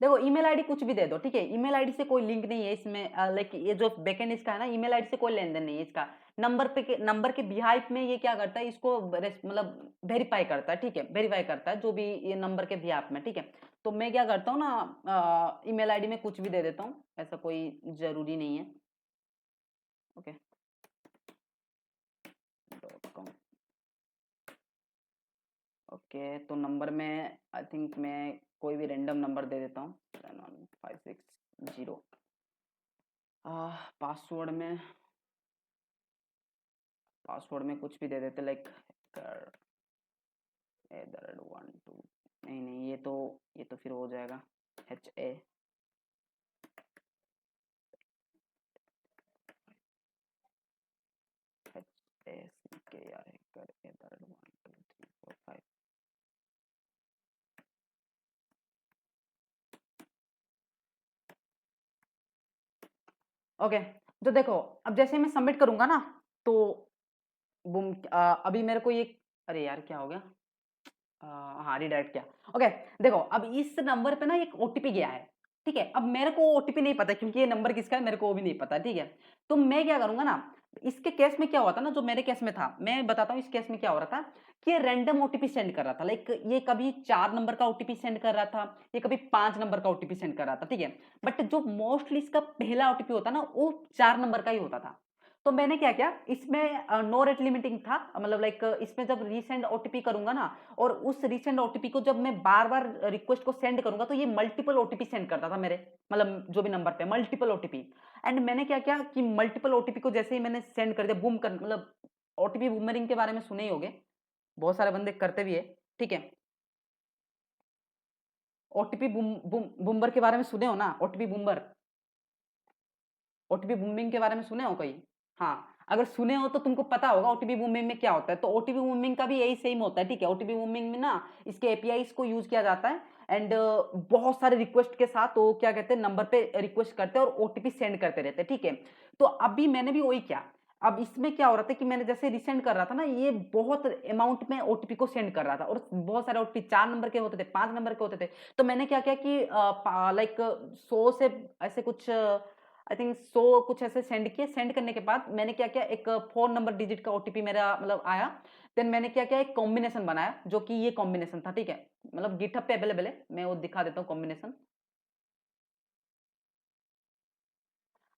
[SPEAKER 1] देखो ईमेल आईडी कुछ भी दे दो, ठीक है, ईमेल आईडी से कोई लिंक नहीं है इसमें, लाइक ये जो बैकएंड इसका है ना, ईमेल आईडी से कोई लेन देन नहीं है इसका। नंबर के बिहाइफ में ये क्या करता है, इसको मतलब वेरीफाई करता है, ठीक है, वेरीफाई करता है जो भी ये नंबर के बिहाइफ में, ठीक है। तो मैं क्या करता हूँ ना, ईमेल आईडी में कुछ भी दे देता हूँ, ऐसा कोई जरूरी नहीं है, ओके। ओके तो नंबर में आई थिंक मैं कोई भी रैंडम नंबर दे देता हूँ, 71560। पासवर्ड में कुछ भी दे देते, लाइक वन टू, नहीं नहीं, ये तो फिर हो जाएगा HA HACKR 1 2 3 4 5। ओके तो देखो, अब जैसे मैं सबमिट करूंगा ना, तो बुम, अभी मेरे को ये, अरे यार क्या हो गया, हाँ रिडायरेक्ट किया। ओके देखो, अब इस नंबर पे ना एक ओटीपी गया है, ठीक है। अब मेरे को ओटीपी नहीं पता क्योंकि ये नंबर किसका है मेरे को वो भी नहीं पता, ठीक है। तो मैं क्या करूंगा ना, इसके केस में क्या हुआ था ना, जो मेरे केस में था मैं बताता हूँ, इस केस में क्या हो रहा था कि ये रैंडम ओटीपी सेंड कर रहा था, लाइक ये कभी 4 नंबर का ओटीपी सेंड कर रहा था, ये कभी 5 नंबर का ओटीपी सेंड कर रहा था, ठीक है। बट जो मोस्टली इसका पहला ओटीपी होता ना, वो 4 नंबर का ही होता था। तो मैंने क्या किया इसमें, नो रेट लिमिटिंग था, मतलब लाइक इसमें जब रीसेंड ओटीपी करूंगा ना, और उस रीसेंड ओटीपी को जब मैं बार बार रिक्वेस्ट को सेंड करूंगा, तो ये मल्टीपल ओटीपी सेंड करता था मेरे, मतलब जो भी नंबर पे मल्टीपल ओटीपी। एंड मैंने क्या किया कि मल्टीपल ओटीपी को जैसे ही मैंने सेंड कर दिया, बूम कर, मतलब ओटीपी बूमरिंग के बारे में सुने ही होंगे, बहुत सारे बंदे करते भी है, ठीक है। ओटीपी बूमबर के बारे में सुने हो ना, ओटीपी बूमबर, ओटीपी बूमिंग के बारे में सुने हो कोई? हाँ, अगर सुने हो तो तुमको पता होगा ओटीपी बूमिंग में क्या होता है। तो ओटीपी बूमिंग का भी यही सेम होता है, ठीक है। ओटीपी बूमिंग में ना इसके एपीआईज को यूज किया जाता है, एंड बहुत सारे रिक्वेस्ट के साथ वो क्या कहते हैं, नंबर पे रिक्वेस्ट करते हैं और ओटीपी सेंड करते रहते हैं, ठीक है। तो अभी मैंने भी वही किया। अब इसमें क्या हो रहा था कि मैंने जैसे रिसेंड कर रहा था ना, ये बहुत अमाउंट में ओटीपी को सेंड कर रहा था, और बहुत सारे ओटीपी 4 नंबर के होते थे, 5 नंबर के होते थे। तो मैंने क्या किया कि लाइक 100 से ऐसे कुछ आई थिंक 100 कुछ ऐसे सेंड किए। सेंड करने के बाद मैंने क्या किया, एक 4 नंबर डिजिट का ओटीपी मेरा मतलब आया। देन मैंने क्या किया, एक कॉम्बिनेशन बनाया, जो कि ये कॉम्बिनेशन था, ठीक है। मतलब गिटहब पे अवेलेबल है, मैं वो दिखा देता हूँ कॉम्बिनेशन।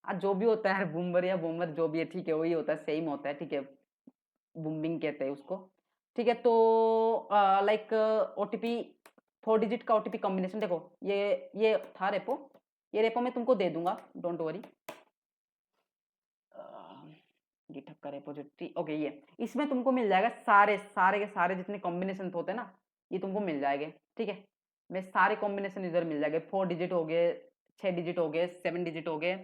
[SPEAKER 1] जो भी होता है बूमर या बूमर जो भी है, ठीक है, वही होता है, सेम होता है, ठीक है। बूमिंग कहते हैं उसको, ठीक है। तो लाइक ओटीपी 4 डिजिट का ओटीपी कॉम्बिनेशन देखो, ये था रेपो, ये रेपो मैं तुमको दे दूंगा, डोंट वरी। गिटहब का रेपोजिटरी, ओके, ये इसमें तुमको मिल जाएगा सारे सारे के सारे जितने कॉम्बिनेशन होते हैं ना, ये तुमको मिल जाएंगे, ठीक है। मैं सारे कॉम्बिनेशन इधर मिल जाएंगे, 4 डिजिट हो गए, 6 डिजिट हो गए, 7 डिजिट हो गए,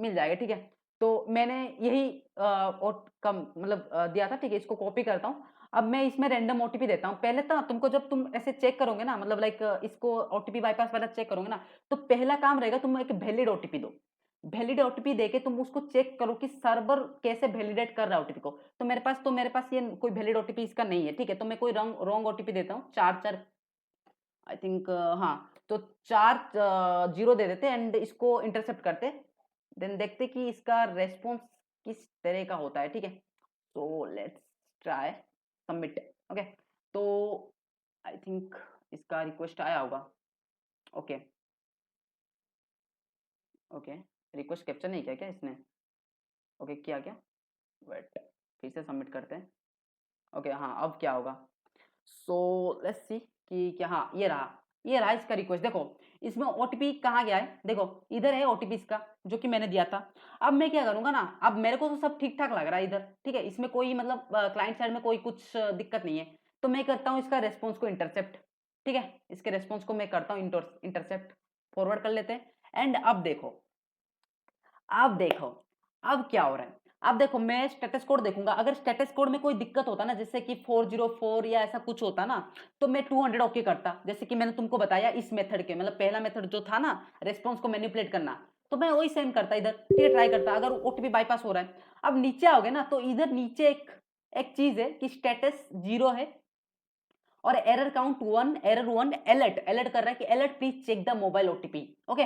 [SPEAKER 1] मिल जाएगा, ठीक है। तो मैंने यही और कम मतलब दिया था, ठीक है। इसको कॉपी करता हूँ। अब मैं इसमें रैंडम ओटीपी देता हूँ। पहले तो तुमको जब तुम ऐसे चेक करोगे ना, मतलब लाइक इसको ओटीपी बाईपास वाला चेक करोगे ना, तो पहला काम रहेगा तुम एक वैलिड ओटीपी दो। वैलिड ओटीपी देके तुम उसको चेक करो कि सर्वर कैसे वैलिडेट कर रहा है ओटीपी को। तो मेरे पास ये कोई वैलिड ओटीपी इसका नहीं है, ठीक है। तो मैं कोई रॉन्ग ओटीपी देता हूँ, 4 4 आई थिंक, हाँ। तो 4 0 दे देते एंड इसको इंटरसेप्ट करते, देन देखते कि इसका रेस्पॉन्स किस तरह का होता है, ठीक है। तो लेट्स ट्राई सबमिट। ओके, तो आई थिंक इसका रिक्वेस्ट आया होगा। ओके ओके, रिक्वेस्ट कैप्चर नहीं किया क्या इसने? ओके, किया क्या? वेट, फिर से सबमिट करते हैं। ओके हाँ, अब क्या होगा? सो लेट्स सी कि क्या, हाँ ये रहा इसका रिक्वेस्ट। देखो इसमें ओटीपी कहाँ गया है, देखो इधर है ओटीपी इसका जो कि मैंने दिया था। अब मैं क्या करूंगा ना, अब मेरे को तो सब ठीक ठाक लग रहा है इधर, ठीक है, इसमें कोई मतलब क्लाइंट साइड में कोई कुछ दिक्कत नहीं है। तो मैं करता हूँ इसका रेस्पॉन्स को इंटरसेप्ट, ठीक है, इसके रेस्पॉन्स को मैं करता हूँ इंटरसेप्ट, फॉरवर्ड कर लेते हैं। एंड अब देखो अब क्या हो रहा है। अब देखो मैं स्टेटस कोड देखूंगा, अगर स्टेटस कोड में कोई दिक्कत होता ना, जैसे कि 404 या ऐसा कुछ होता ना, तो मैं 200 ओके करता, जैसे कि मैंने तुमको बताया इस मेथड के, मतलब पहला मेथड जो था ना रेस्पॉन्स को मैनिपुलेट करना, तो मैं वही सेम करता इधर, ठीक है, ट्राई करता अगर ओटीपी बाईपास हो रहा है। अब नीचे आओगे ना, तो इधर नीचे एक एक चीज है कि स्टेटस 0 है और error count 1, error 1, alert alert कर रहा है कि alert please check the mobile OTP. Okay,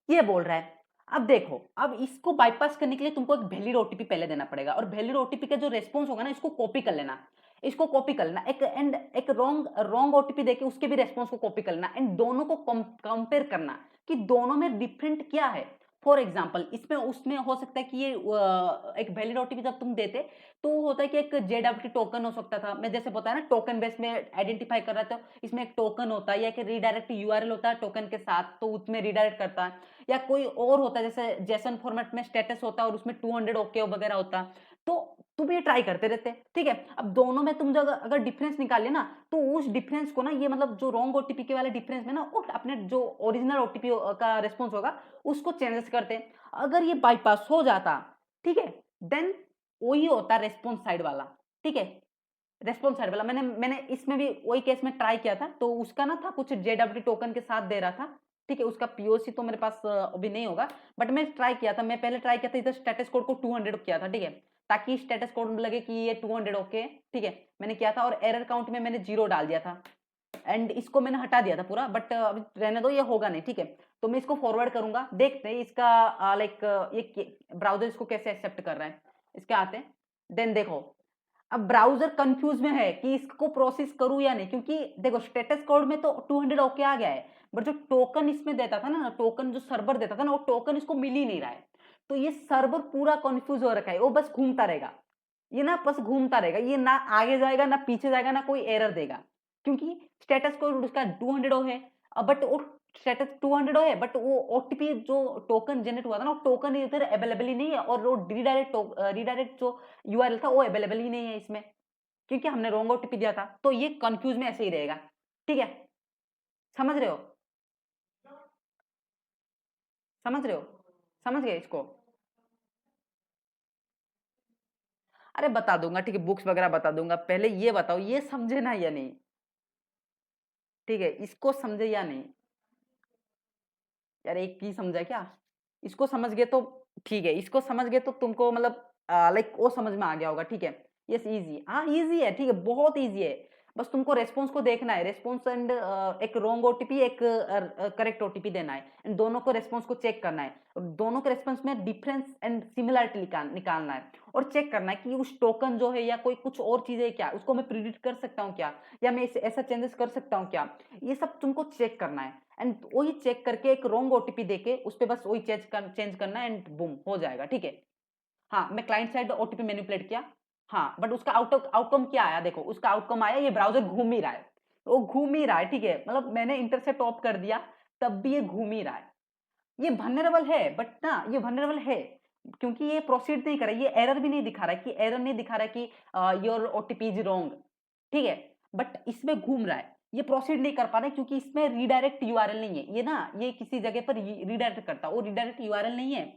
[SPEAKER 1] ये बोल रहा है। अब देखो, अब इसको बाईपास करने के लिए तुमको एक वैलिड ओटीपी पहले देना पड़ेगा, और वैलिड ओटीपी का जो रेस्पॉन्स होगा ना, इसको कॉपी कर लेना, इसको कॉपी कर लेना, एक रॉन्ग रॉन्ग ओटीपी देके उसके भी रेस्पॉन्स को कॉपी कर लेना, एंड दोनों को कंपेयर करना कि दोनों में डिफरेंट क्या है। फॉर एग्जाम्पल इसमें उसमें हो सकता है कि ये एक वैलिड ओटीपी जब तुम देते तो होता है कि एक जेडब्ल्यूटी टोकन हो सकता था, मैं जैसे बताया ना टोकन बेस में आइडेंटिफाई कर रहा था, इसमें एक टोकन होता है या एक रीडायरेक्ट यूआरएल होता है टोकन के साथ, तो उसमें रीडायरेक्ट करता है। या कोई और होता है जैसे जेसन फॉर्मेट में स्टेटस होता है और उसमें 200 ओके वगैरह होता है। तो तुम ये ट्राई करते रहते, ठीक है। अब दोनों में तुम जब अगर डिफरेंस निकालिए ना, तो उस डिफरेंस को ना, ये मतलब जो रॉन्ग ओटीपी के वाले डिफरेंस में ना, अपने जो ओरिजिनल ओटीपी का रिस्पॉन्स होगा उसको चेंजेस करते हैं। अगर ये बाईपास हो जाता, ठीक है, देन वही होता रेस्पॉन्स साइड वाला, ठीक है, रेस्पॉन्स साइड वाला। मैंने इसमें भी वही केस में ट्राई किया था, तो उसका ना था कुछ जेडब्ल्यू टोकन के साथ दे रहा था, ठीक है, उसका पीओसी तो मेरे पास अभी नहीं होगा, बट मैं ट्राई किया था, मैं पहले ट्राई किया था इधर स्टेटस कोड को 200 किया था, ठीक है, ताकि स्टेटस कोड में लगे कि ये 200 ओके, ठीक है, मैंने किया था, और एरर काउंट में मैंने 0 डाल दिया था, एंड इसको मैंने हटा दिया था पूरा, बट अभी रहने दो, ये होगा नहीं, ठीक है। तो मैं इसको फॉरवर्ड करूंगा, देखते हैं इसका लाइक ये ब्राउजर इसको कैसे एक्सेप्ट कर रहा है। इसके आते हैं, देन देखो अब ब्राउजर कंफ्यूज में है कि इसको प्रोसेस करूं या नहीं, क्योंकि देखो स्टेटस कोड में तो 200 ओके आ गया है, बट जो टोकन इसमें देता था ना, टोकन जो सर्वर देता था ना, वो टोकन इसको मिल ही नहीं रहा है। तो ये सर्वर पूरा कंफ्यूज हो रखा है, वो बस घूमता रहेगा, ये ना बस घूमता रहेगा, ये ना आगे जाएगा ना पीछे जाएगा ना कोई एरर देगा, क्योंकि स्टेटस कोड उसका 200 है। बट वो स्टेटस 200 है, बट वो ओटीपी जो टोकन जनरेट हुआ था ना, वो टोकन इधर अवेलेबल ही नहीं है, और वो रीडायरेक्ट जो यूआरएल था वो अवेलेबल ही नहीं है इसमें, क्योंकि हमने रॉन्ग ओटीपी दिया था। तो ये कंफ्यूज में ऐसे ही रहेगा, ठीक है, समझ रहे हो? समझ रहे हो? समझ गए इसको? अरे बता दूंगा, ठीक है, बुक्स वगैरह बता दूंगा, पहले ये बताओ ये समझे ना या नहीं, ठीक है, इसको समझे या नहीं? यार एक ही समझा क्या? इसको समझ गए तो ठीक है, इसको समझ गए तो तुमको मतलब लाइक वो समझ में आ गया होगा, ठीक है। यस इजी, हाँ इजी है, ठीक है, बहुत इजी है। बस तुमको रेस्पॉन्स को देखना है, रेस्पॉन्स एंड एक रॉन्ग ओटीपी एक करेक्ट ओटीपी देना है, एंड दोनों को रेस्पॉन्स को चेक करना है, और दोनों के रेस्पॉन्स में डिफरेंस एंड सिमिलरिटी निकालना है, और चेक करना है कि उस टोकन जो है या कोई कुछ और चीज है क्या, उसको मैं प्रिडिक्ट कर सकता हूँ क्या, या मैं ऐसा चेंजेस कर सकता हूँ क्या, ये सब तुमको चेक करना है। एंड वही चेक करके एक रॉन्ग ओटीपी देके उस पे बस वही चेंज करना है, एंड बूम हो जाएगा, ठीक है। हाँ मैं क्लाइंट साइड ओटीपी मैनिपुलेट किया, हाँ, बट उसका आउटकम क्या आया, देखो उसका आउटकम आया, ये ब्राउजर घूम ही रहा है, वो घूम ही रहा है, ठीक है, मतलब मैंने इंटरसेप्ट ऑफ कर दिया तब भी ये घूम ही रहा है। ये वल्नरेबल है, बट ना ये वल्नरेबल है, क्योंकि ये प्रोसीड नहीं कर रहा है, ये एरर भी नहीं दिखा रहा है, कि एरर नहीं दिखा रहा है कि योर ओटीपी इज रॉन्ग, ठीक है, बट इसमें घूम रहा है, ये प्रोसीड नहीं कर पा रहा है, क्योंकि इसमें रीडायरेक्ट यूआरएल नहीं है, ये ना ये किसी जगह पर रीडायरेक्ट करता है, वो रीडायरेक्ट यूआरएल नहीं है,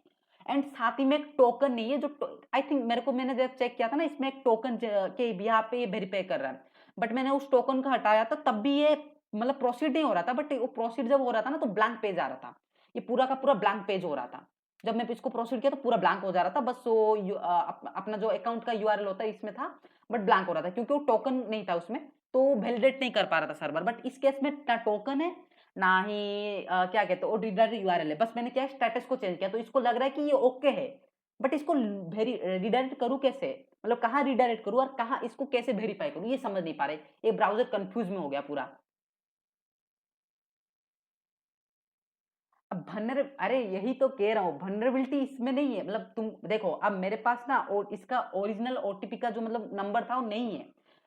[SPEAKER 1] एंड साथ ही में एक टोकन नहीं है, जो आई थिंक मैंने जब चेक किया था ना, इसमें एक टोकन के यहाँ पे ये वेरीफाई कर रहा है, बट मैंने उस टोकन को हटाया था, तब भी ये मतलब प्रोसीड नहीं हो रहा था, बट वो प्रोसीड जब हो रहा था ना, तो ब्लैंक पेज आ रहा था, ये पूरा का पूरा ब्लैंक पेज हो रहा था, जब मैं इसको प्रोसीड किया तो पूरा ब्लैंक हो जा रहा था, बस वो अपना जो अकाउंट का यूआरएल होता है इसमें था, बट ब्लैंक हो रहा था, क्योंकि वो टोकन नहीं था उसमें, तो वैलिडेट नहीं कर पा रहा था सर्वर। बट इस केस में ना टोकन है, ना ही क्या कहते हैं यूआरएल है, बस मैंने क्या स्टेटस को चेंज किया, तो इसको लग रहा है कि ये ओके है, बट इसको रिडायरेक्ट करूँ कैसे, मतलब कहाँ रिडायरेक्ट करूँ और कहाँ इसको कैसे वेरीफाई करूँ, ये समझ नहीं पा रहे, ये ब्राउजर कंफ्यूज में हो गया पूरा। अब अरे यही तो कह रहा हूँ, वल्नरेबिलिटी इसमें नहीं है, मतलब तुम देखो अब मेरे पास ना और इसका ओरिजिनल ओटीपी का जो मतलब नंबर था वो नहीं है,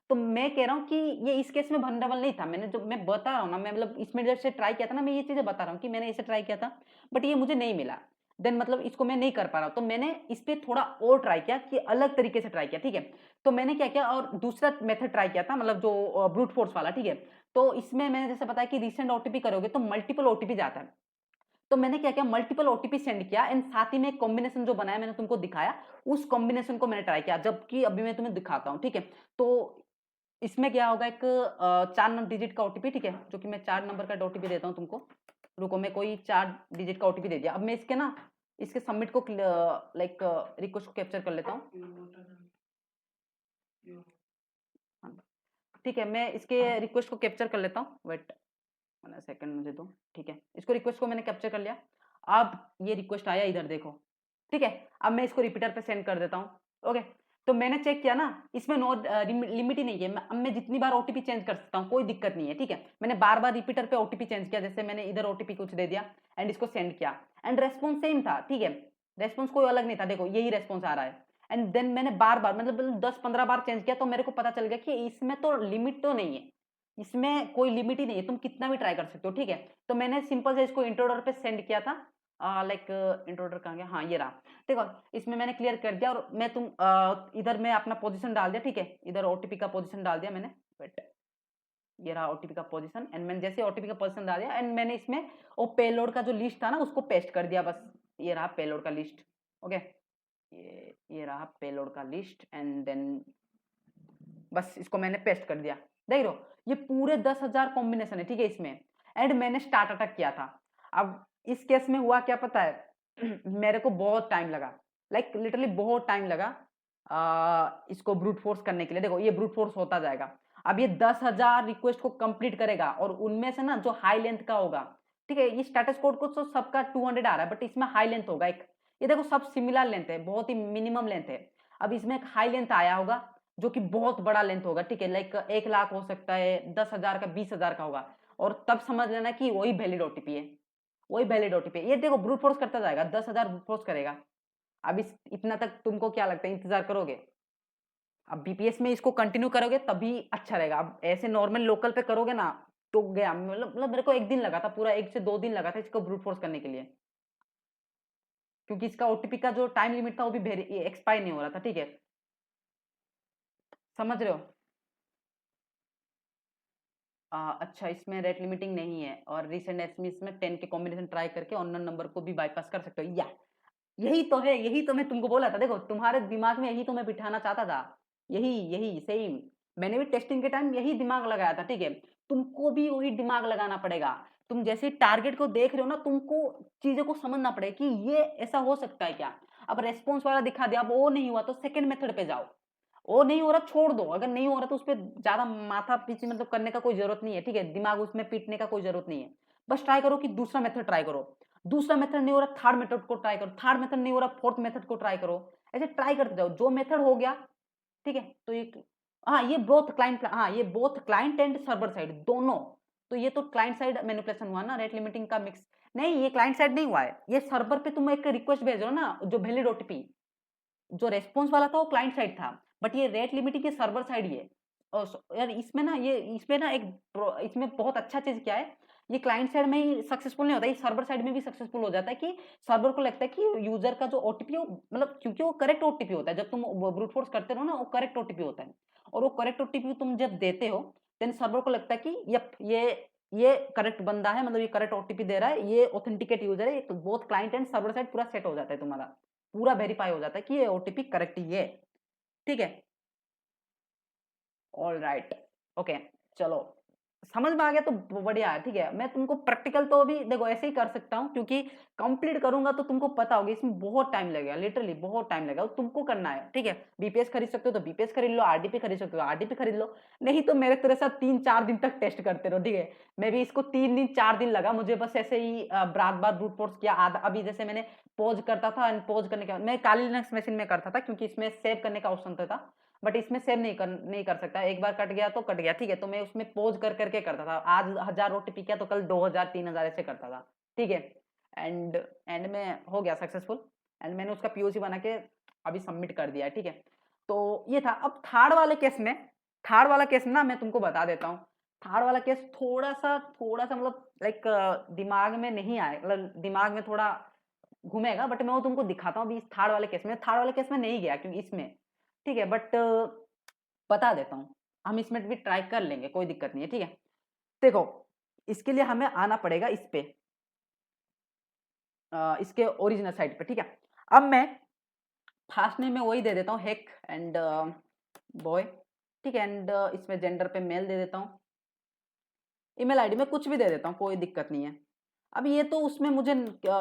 [SPEAKER 1] तो मैं कह रहा हूँ कि ये इस केस में वल्नरेबल नहीं था। मैंने जो मैं बता रहा हूँ ना, मैं मतलब इसमें जैसे ट्राई किया था ना, मैं ये चीजें बता रहा हूँ कि मैंने इसे ट्राई किया था बट ये मुझे नहीं मिला, देन मतलब इसको मैं नहीं कर पा रहा हूँ, तो मैंने इस पे थोड़ा और ट्राई किया कि अलग तरीके से ट्राई किया, ठीक है। तो मैंने क्या किया और दूसरा मेथड ट्राई किया था, मतलब जो ब्रूट फोर्स वाला, ठीक है। तो इसमें मैंने जैसे बताया कि रिसेंट ओटीपी करोगे तो मल्टीपल ओटीपी जाता है, तो मैंने क्या किया मल्टीपल ओटीपी सेंड किया एंड साथ ही में एक कॉम्बिनेशन जो बनाया मैंने तुमको दिखाया, उस कॉम्बिनेशन को मैंने ट्राई किया, जबकि अभी मैं तुम्हें दिखाता हूँ, ठीक है। तो इसमें क्या होगा, एक 4 डिजिट का ओटीपी, ठीक है, जो कि मैं 4 नंबर का ओटीपी देता हूँ तुमको। रुको, मैं कोई 4 डिजिट का ओटीपी दे दिया, अब मैं इसके ना इसके सबमिट को लाइक रिक्वेस्ट को कैप्चर कर लेता हूँ। हाँ, ठीक है, मैं इसके रिक्वेस्ट को कैप्चर कर लेता हूँ, वेट 1 सेकंड मुझे दो, ठीक है। इसको रिक्वेस्ट को मैंने कैप्चर कर लिया, अब ये रिक्वेस्ट आया इधर देखो, ठीक है। अब मैं इसको रिपीटर पे सेंड कर देता हूँ, ओके। तो मैंने चेक किया ना, इसमें नो लिमिट ही नहीं है, अब मैं जितनी बार ओटीपी चेंज कर सकता हूँ, कोई दिक्कत नहीं है, ठीक है। मैंने बार बार रिपीटर पे ओटीपी चेंज किया, जैसे मैंने इधर ओटीपी कुछ दे दिया एंड इसको सेंड किया एंड रेस्पॉन्स सेम था, ठीक है। रेस्पॉन्स कोई अलग नहीं था, देखो यही रेस्पॉन्स आ रहा है एंड देन मैंने बार बार मतलब 10-15 बार चेंज किया, तो मेरे को पता चल गया कि इसमें तो लिमिट तो नहीं है, इसमें कोई लिमिट ही नहीं है, तुम कितना भी ट्राई कर सकते हो, ठीक है। तो मैंने सिंपल से इसको इंट्रोडर पे सेंड किया था, लाइक इंट्रोडर कहाँ गया, हाँ ये रहा, देखो इसमें मैंने क्लियर कर दिया और मैं इधर मैं अपना पोजीशन डाल दिया, ठीक है। इधर ओटीपी का पोजीशन डाल दिया मैंने, वेट, ये रहा ओटीपी का पोजीशन एंड मैंने जैसे ओटीपी का पोजीशन डाल दिया एंड मैंने इसमें वो पेलोड का जो लिस्ट था ना उसको पेस्ट कर दिया, बस ये रहा पेलोड का लिस्ट, ओके। ये रहा पेलोड का लिस्ट एंड देन बस इसको मैंने पेस्ट कर दिया, देख लो ये पूरे 10,000 कॉम्बिनेशन है, ठीक है इसमें। एंड मैंने स्टार्ट अटैक किया था, अब इस केस में हुआ क्या पता है मेरे को बहुत टाइम लगा, लाइक लिटरली बहुत टाइम लगा इसको ब्रूट फोर्स करने के लिए। देखो ये ब्रूट फोर्स होता जाएगा, अब ये 10,000 रिक्वेस्ट को कंप्लीट करेगा और उनमें से ना जो हाई लेंथ का होगा, ठीक है, ये स्टेटस कोड को तो सबका 200 आ रहा है बट इसमें हाई लेंथ होगा एक, ये देखो सब सिमिलर लेंथ है, बहुत ही मिनिमम लेंथ है। अब इसमें एक हाई लेंथ आया होगा जो कि बहुत बड़ा लेंथ होगा, ठीक है, लाइक 1 लाख हो सकता है, 10,000 का, 20,000 का होगा, और तब समझ लेना कि वही वैलिड ओटीपी है, वही वैलिड ओटीपी है। ये देखो ब्रूट फोर्स करता जाएगा, 10,000 ब्रूट फोर्स करेगा। अब इस इतना तक तुमको क्या लगता है, इंतजार करोगे? अब बीपीएस में इसको कंटिन्यू करोगे तभी अच्छा रहेगा, अब ऐसे नॉर्मल लोकल पे करोगे ना तो गया, मतलब मेरे को 1 दिन लगा था, पूरा 1 से 2 दिन लगा था इसको ब्रूट फोर्स करने के लिए, क्योंकि इसका ओटीपी का जो टाइम लिमिट था वो भी एक्सपायर नहीं हो रहा था, ठीक है, समझ रहे हो? अच्छा, इसमें रेट लिमिटिंग नहीं है और रिसेंट एसएमएस में 10 के कॉम्बिनेशन ट्राई करके अननोन नंबर को भी बाईपास कर सकते हो, या यही तो है, यही तो मैं तुमको बोला था, देखो तुम्हारे दिमाग में यही तो मैं बिठाना चाहता था, यही यही सेम, मैंने भी टेस्टिंग के टाइम यही दिमाग लगाया था, ठीक है। तुमको भी वही दिमाग लगाना पड़ेगा, तुम जैसे टारगेट को देख रहे हो ना, तुमको चीजों को समझना पड़ेगा कि ये ऐसा हो सकता है क्या। अब रेस्पॉन्स वाला दिखा दिया, अब वो नहीं हुआ तो सेकंड मेथड पे जाओ, वो नहीं हो रहा छोड़ दो, अगर नहीं हो रहा तो उस पर ज्यादा माथा पीछे मतलब करने का कोई जरूरत नहीं है, ठीक है, दिमाग उसमें पीटने का कोई जरूरत नहीं है। बस ट्राई करो कि दूसरा मेथड ट्राई करो, दूसरा मेथड नहीं हो रहा थर्ड मेथड को ट्राई करो, थर्ड मेथड नहीं हो रहा फोर्थ मेथड को ट्राई करो, ऐसे ट्राई करते जाओ, जो मेथड हो गया, ठीक है। तो ये, हाँ ये बोथ क्लाइंट, हाँ ये both client and server side दोनों, तो ये तो क्लाइंट साइड मैनिपुलेशन हुआ ना, रेट लिमिटिंग का मिक्स, नहीं ये क्लाइंट साइड नहीं हुआ है, ये सर्वर पे तुम एक रिक्वेस्ट भेज रहे हो ना जो वैलिड ओटीपी, जो रेस्पॉन्स वाला था वो क्लाइंट साइड था, बट ये रेट लिमिटिंग के सर्वर साइड ही है। और यार इसमें ना ये इसमें ना इसमें बहुत अच्छा चीज क्या है, ये क्लाइंट साइड में ही सक्सेसफुल नहीं होता, ये सर्वर साइड में भी सक्सेसफुल हो जाता है कि सर्वर को लगता है कि यूजर का जो ओटीपी है मतलब क्योंकि वो करेक्ट ओटीपी होता है, जब तुम ब्रूट फोर्स करते रहो ना वो करेक्ट ओटीपी होता है, और वो करेक्ट ओटीपी तुम जब देते हो देन सर्वर को लगता है कि यप ये करेक्ट बंदा है, मतलब ये करेक्ट ओटीपी दे रहा है, ये ऑथेंटिकेट यूजर है, तो both client and server side पूरा सेट हो जाता है तुम्हारा, पूरा वेरीफाई हो जाता है कि ये ओटीपी करेक्ट ही है, ठीक है। ऑल राइट, ओके, चलो समझ में आ गया तो बढ़िया है, ठीक है। मैं तुमको प्रैक्टिकल तो अभी देखो ऐसे ही कर सकता हूँ, क्योंकि कंप्लीट करूंगा तो तुमको पता होगा इसमें बहुत टाइम लगेगा, लिटरली बहुत टाइम लगेगा, तुमको करना है, ठीक है। बीपीएस खरीद सकते हो तो बीपीएस खरीद लो, आरडीपी खरीद सकते हो आरडीपी खरीद लो, नहीं तो मेरे तेरे साथ 3-4 दिन तक टेस्ट करते रहो, ठीक है। मैं भी इसको 3 दिन 4 दिन लगा मुझे, बस ऐसे ही रात बाद ब्रूट फोर्स किया आधा। अभी जैसे मैंने पोज करता था, एंड पोज करने के बाद मैं काली लिनक्स मशीन में करता था, क्योंकि इसमें सेव करने का ऑप्शन था, बट इसमें सेव नहीं कर सकता, एक बार कट गया तो कट गया, ठीक है। तो मैं उसमें पोज कर करके करता था, आज 1000 ओटीपी किया तो कल 2000 3000 ऐसे करता था, ठीक है। एंड में हो गया सक्सेसफुल, एंड मैंने उसका पीओसी बना के अभी सबमिट कर दिया है, ठीक है। तो ये था। अब थर्ड वाला केस में ना मैं तुमको बता देता हूँ। थर्ड वाला केस थोड़ा सा मतलब लाइक दिमाग में नहीं आए, मतलब दिमाग में थोड़ा घूमेगा, बट मैं वो तुमको दिखाता हूँ अभी। इस थर्ड वाले केस में नहीं गया क्योंकि इसमें, ठीक है, बट बता देता हूँ। हम इसमें भी ट्राई कर लेंगे, कोई दिक्कत नहीं है, ठीक है। देखो, इसके लिए हमें आना पड़ेगा इस पे, इसके ओरिजिनल साइट पे, ठीक है। अब मैं फास्ट नेम में वही दे देता हूँ, हेक एंड बॉय, ठीक है। एंड इसमें जेंडर पे मेल दे देता हूँ, ईमेल आईडी में कुछ भी दे देता हूँ, कोई दिक्कत नहीं है। अब ये तो उसमें मुझे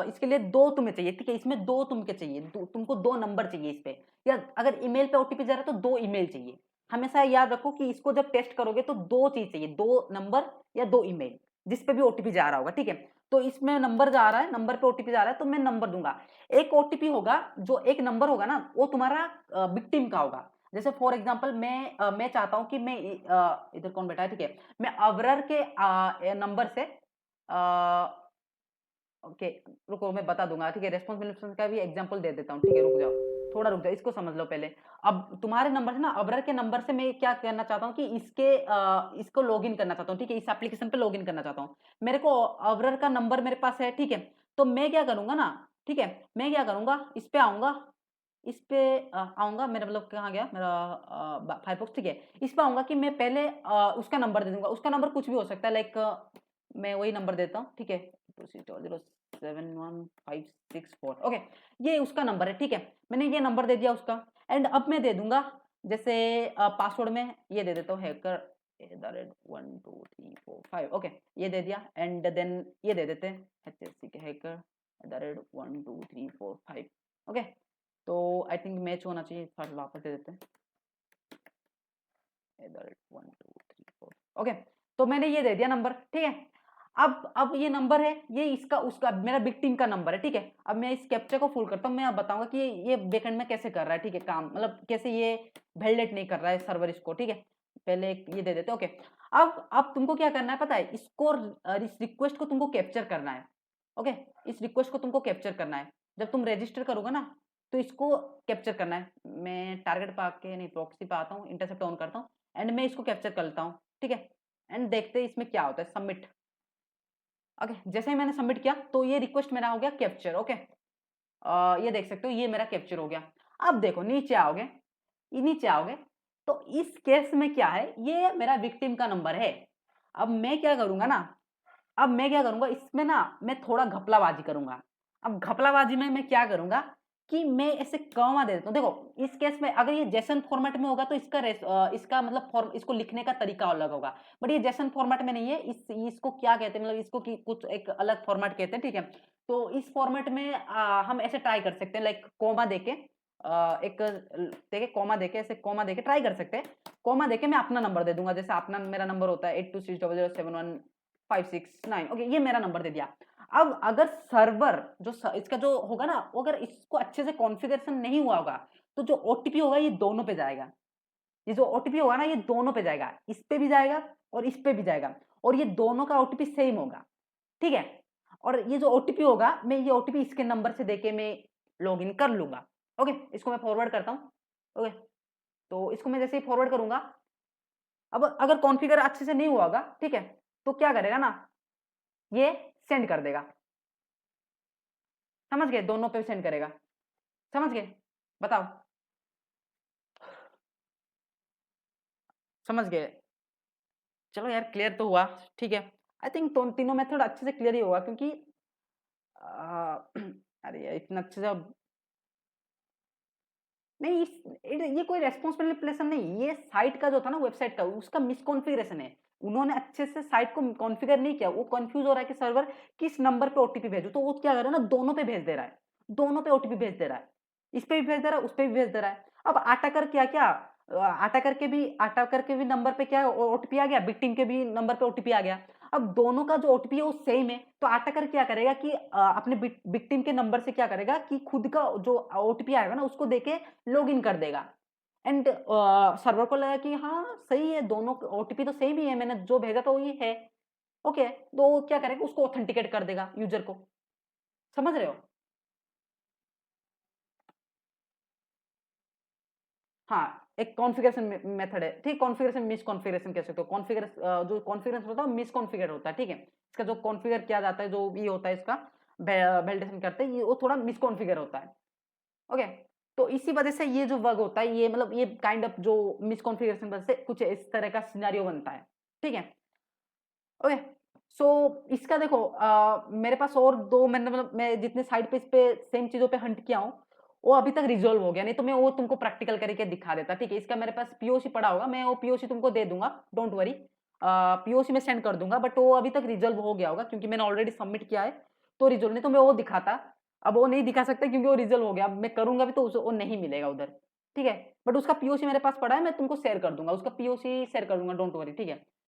[SPEAKER 1] इसके लिए दो तुम्हें चाहिए, ठीक है। इसमें दो तुमके चाहिए, तुमको दो नंबर चाहिए इस पे, या अगर ईमेल पे ओटीपी जा रहा है तो दो ईमेल चाहिए। हमेशा याद रखो कि इसको जब टेस्ट करोगे तो दो चीज चाहिए, दो नंबर या दो ईमेल, जिस पे भी ओटीपी जा रहा होगा, ठीक है। तो इसमें नंबर जा रहा है, नंबर पे ओटीपी जा रहा है तो मैं नंबर दूंगा। एक ओटीपी होगा, जो एक नंबर होगा ना वो तुम्हारा विक्टिम का होगा। जैसे फॉर एग्जाम्पल मैं चाहता हूं कि मैं इधर कौन बैठा है, ठीक है, मैं अबरर के नंबर से ओके, रुको मैं बता दूंगा, ठीक है। रेस्पॉन्सिबिलिटी का भी एग्जांपल दे देता हूँ, ठीक है। रुक जाओ, थोड़ा रुक जाओ, इसको समझ लो पहले। अब तुम्हारे नंबर से ना, अबरर के नंबर से मैं क्या करना चाहता हूँ कि इसको लॉगिन करना चाहता हूँ, ठीक है। इस एप्लीकेशन पे लॉगिन करना चाहता हूँ। मेरे को अबरर का नंबर मेरे पास है, ठीक है। तो मैं क्या करूंगा ना, ठीक है, मैं क्या करूंगा, इस पे आऊंगा, इस पे आऊंगा, मेरा मतलब कहाँ गया मेरा फायरफॉक्स, ठीक है। इस पे आऊंगा कि मैं पहले उसका नंबर दे दूंगा। उसका नंबर कुछ भी हो सकता है, लाइक मैं वही नंबर देता हूँ, ठीक है, 260715664, ओके। ये उसका नंबर है, ठीक है। मैंने ये नंबर दे दिया उसका, एंड अब मैं दे दूंगा, जैसे पासवर्ड में ये दे देता हूँ, हैकर 1 2 3 4 5, ओके, ये दे दिया। एंड देन ये दे देते हैं HSC के हैकर 1 2 3 4 5, ओके। तो आई थिंक मैच होना चाहिए, थोड़ा वापस दे देते हैं 1 2 3 4, ओके। तो मैंने ये दे दिया नंबर, ठीक है। अब ये नंबर है, ये इसका उसका मेरा विक्टिम का नंबर है, ठीक है। अब मैं इस कैप्चा को फुल करता हूँ, मैं अब बताऊंगा कि ये बैकएंड में कैसे कर रहा है, ठीक है, काम, मतलब कैसे ये वैलिडेट नहीं कर रहा है सर्वर इसको, ठीक है। पहले ये दे देते, ओके। अब तुमको क्या करना है पता है, इसको इस रिक्वेस्ट को तुमको कैप्चर करना है, ओके। इस रिक्वेस्ट को तुमको कैप्चर करना है, जब तुम रजिस्टर करोगे ना तो इसको कैप्चर करना है। मैं टारगेट पे आके नहीं, प्रॉक्सी पे आता हूँ, इंटरसेप्ट ऑन करता हूँ, एंड मैं इसको कैप्चर कर लेता हूँ, ठीक है। एंड देखते हैं इसमें क्या होता है, सबमिट, ओके। जैसे ही मैंने सबमिट किया तो ये रिक्वेस्ट मेरा हो गया कैप्चर, ओके। ये देख सकते हो, ये मेरा कैप्चर हो गया। अब देखो नीचे आओगे तो इस केस में क्या है, ये मेरा विक्टिम का नंबर है। अब मैं क्या करूंगा ना, इसमें ना मैं थोड़ा घपलाबाजी करूंगा। अब घपलाबाजी में मैं क्या करूंगा कि मैं ऐसे कॉमा दे देता हूँ। देखो इस केस में अगर ये जेसन फॉर्मेट में होगा तो इसका मतलब फॉर्म, इसको लिखने का तरीका अलग होगा, बट ये जेसन फॉर्मेट में नहीं है। इसको क्या कहते हैं, मतलब इसको कुछ एक अलग फॉर्मेट कहते हैं, ठीक है। तो इस फॉर्मेट में हम ऐसे ट्राई कर सकते हैं, लाइक कोमा देके एक देखे कोमा देके, ऐसे कोमा देके ट्राई कर सकते हैं। कोमा देके मैं अपना नंबर दे दूंगा, जैसे अपना मेरा नंबर होता है 8260071569, ओके, ये मेरा नंबर दे दिया। अब अगर सर्वर इसका जो होगा ना, अगर इसको अच्छे से कॉन्फ़िगरेशन नहीं हुआ होगा तो जो ओटीपी होगा ये दोनों पे जाएगा। ये जो ओटीपी होगा ना ये दोनों पे जाएगा, इस पे भी जाएगा और इस पे भी जाएगा, और ये दोनों का ओटीपी सेम होगा, ठीक है। और ये जो ओटीपी होगा, मैं ये ओटीपी इसके नंबर से देके मैं लॉगिन कर लूंगा, ओके। इसको मैं फॉरवर्ड करता हूँ, ओके। तो इसको मैं जैसे ही फॉरवर्ड करूंगा, अब अगर कॉन्फ़िगर अच्छे से नहीं हुआ होगा, ठीक है, तो क्या करेगा ना, ये सेंड कर देगा, समझ गए, दोनों पे सेंड करेगा, समझ गए, बताओ, समझ गए। चलो यार, क्लियर तो हुआ, ठीक है। आई थिंक तो तीनों मेथड अच्छे से क्लियर ही होगा, क्योंकि अरे यार इतना अच्छे से नहीं, ये कोई रेस्पॉन्सिबिलिटी नहीं, ये साइट का जो था ना, वेबसाइट का, उसका मिसकॉन्फ़िगरेशन है। उन्होंने अच्छे से साइट को कॉन्फ़िगर नहीं किया, वो कंफ्यूज हो रहा है कि सर्वर किस नंबर पे ओटीपी भेजूं, तो वो क्या कर रहा है ना, दोनों पे भेज दे रहा है, दोनों पे ओटीपी भेज दे रहा है, इस पे भी भेज दे रहा है, उस पे भी भेज दे रहा है। अब अटैकर क्या क्या अटैकर के भी नंबर पे क्या ओटीपी आ गया, विक्टिम के भी नंबर पे ओटीपी आ गया। अब दोनों का जो ओटीपी है वो सेम है, तो अटैकर क्या करेगा कि अपने विक्टिम के नंबर से क्या करेगा कि खुद का जो ओटीपी आएगा ना उसको देके लॉग इन कर देगा। एंड सर्वर को लगा कि हाँ सही है, दोनों ओटीपी तो सेम ही है, मैंने जो भेजा था वही है। ओके, तो वो क्या करेगा, उसको ऑथेंटिकेट कर देगा यूजर को। समझ रहे हो? हाँ, एक कॉन्फ़िगरेशन मेथड है, ठीक। कॉन्फ़िगरेशन मिस कॉन्फ़िगरेशन कह सकते हो। जो कॉन्फ़िगरेशन होता है मिस कॉन्फ़िगर होता है, ठीक है। इसका जो कॉन्फ़िगर किया जाता है, जो ये होता है इसका वैलिडेशन करते हैं, ये वो थोड़ा मिस कॉन्फ़िगर होता है। ओके, तो इसी वजह से ये जो बग होता है, ये मतलब ये काइंड ऑफ जो मिस कॉन्फ़िगरेशन वजह से कुछ इस तरह का सिनेरियो बनता है, ठीक है। ओके, सो इसका देखो मेरे पास और 2 मैंने मतलब मैं जितने साइड पे इस पे सेम चीज़ों पे हंट किया हूँ, वो अभी तक रिज़ॉल्व हो गया, नहीं तो मैं वो तुमको प्रैक्टिकल करके दिखा देता, ठीक है? इसका मेरे पास पीओसी पड़ा होगा, मैं वो पीओसी तुमको दे दूँगा, डोंट वरी। पीओसी मैं सेंड कर दूँगा, बट वो अभी तक रिज़ॉल्व हो गया होगा क्योंकि मैंने ऑलरेडी सबमिट किया है, तो रिज़ॉल्व नहीं तो मैं वो दिखाता। अब वो नहीं दिखा सकता क्योंकि वो रिज़ॉल्व हो गया, अब मैं करूँगा भी तो उसे वो नहीं मिलेगा उधर, ठीक है? बट उसका पीओसी मेरे पास पड़ा है, मैं तुमको शेयर कर दूँगा, उसका पीओसी शेयर कर दूँगा, डोंट वरी, ठीक है?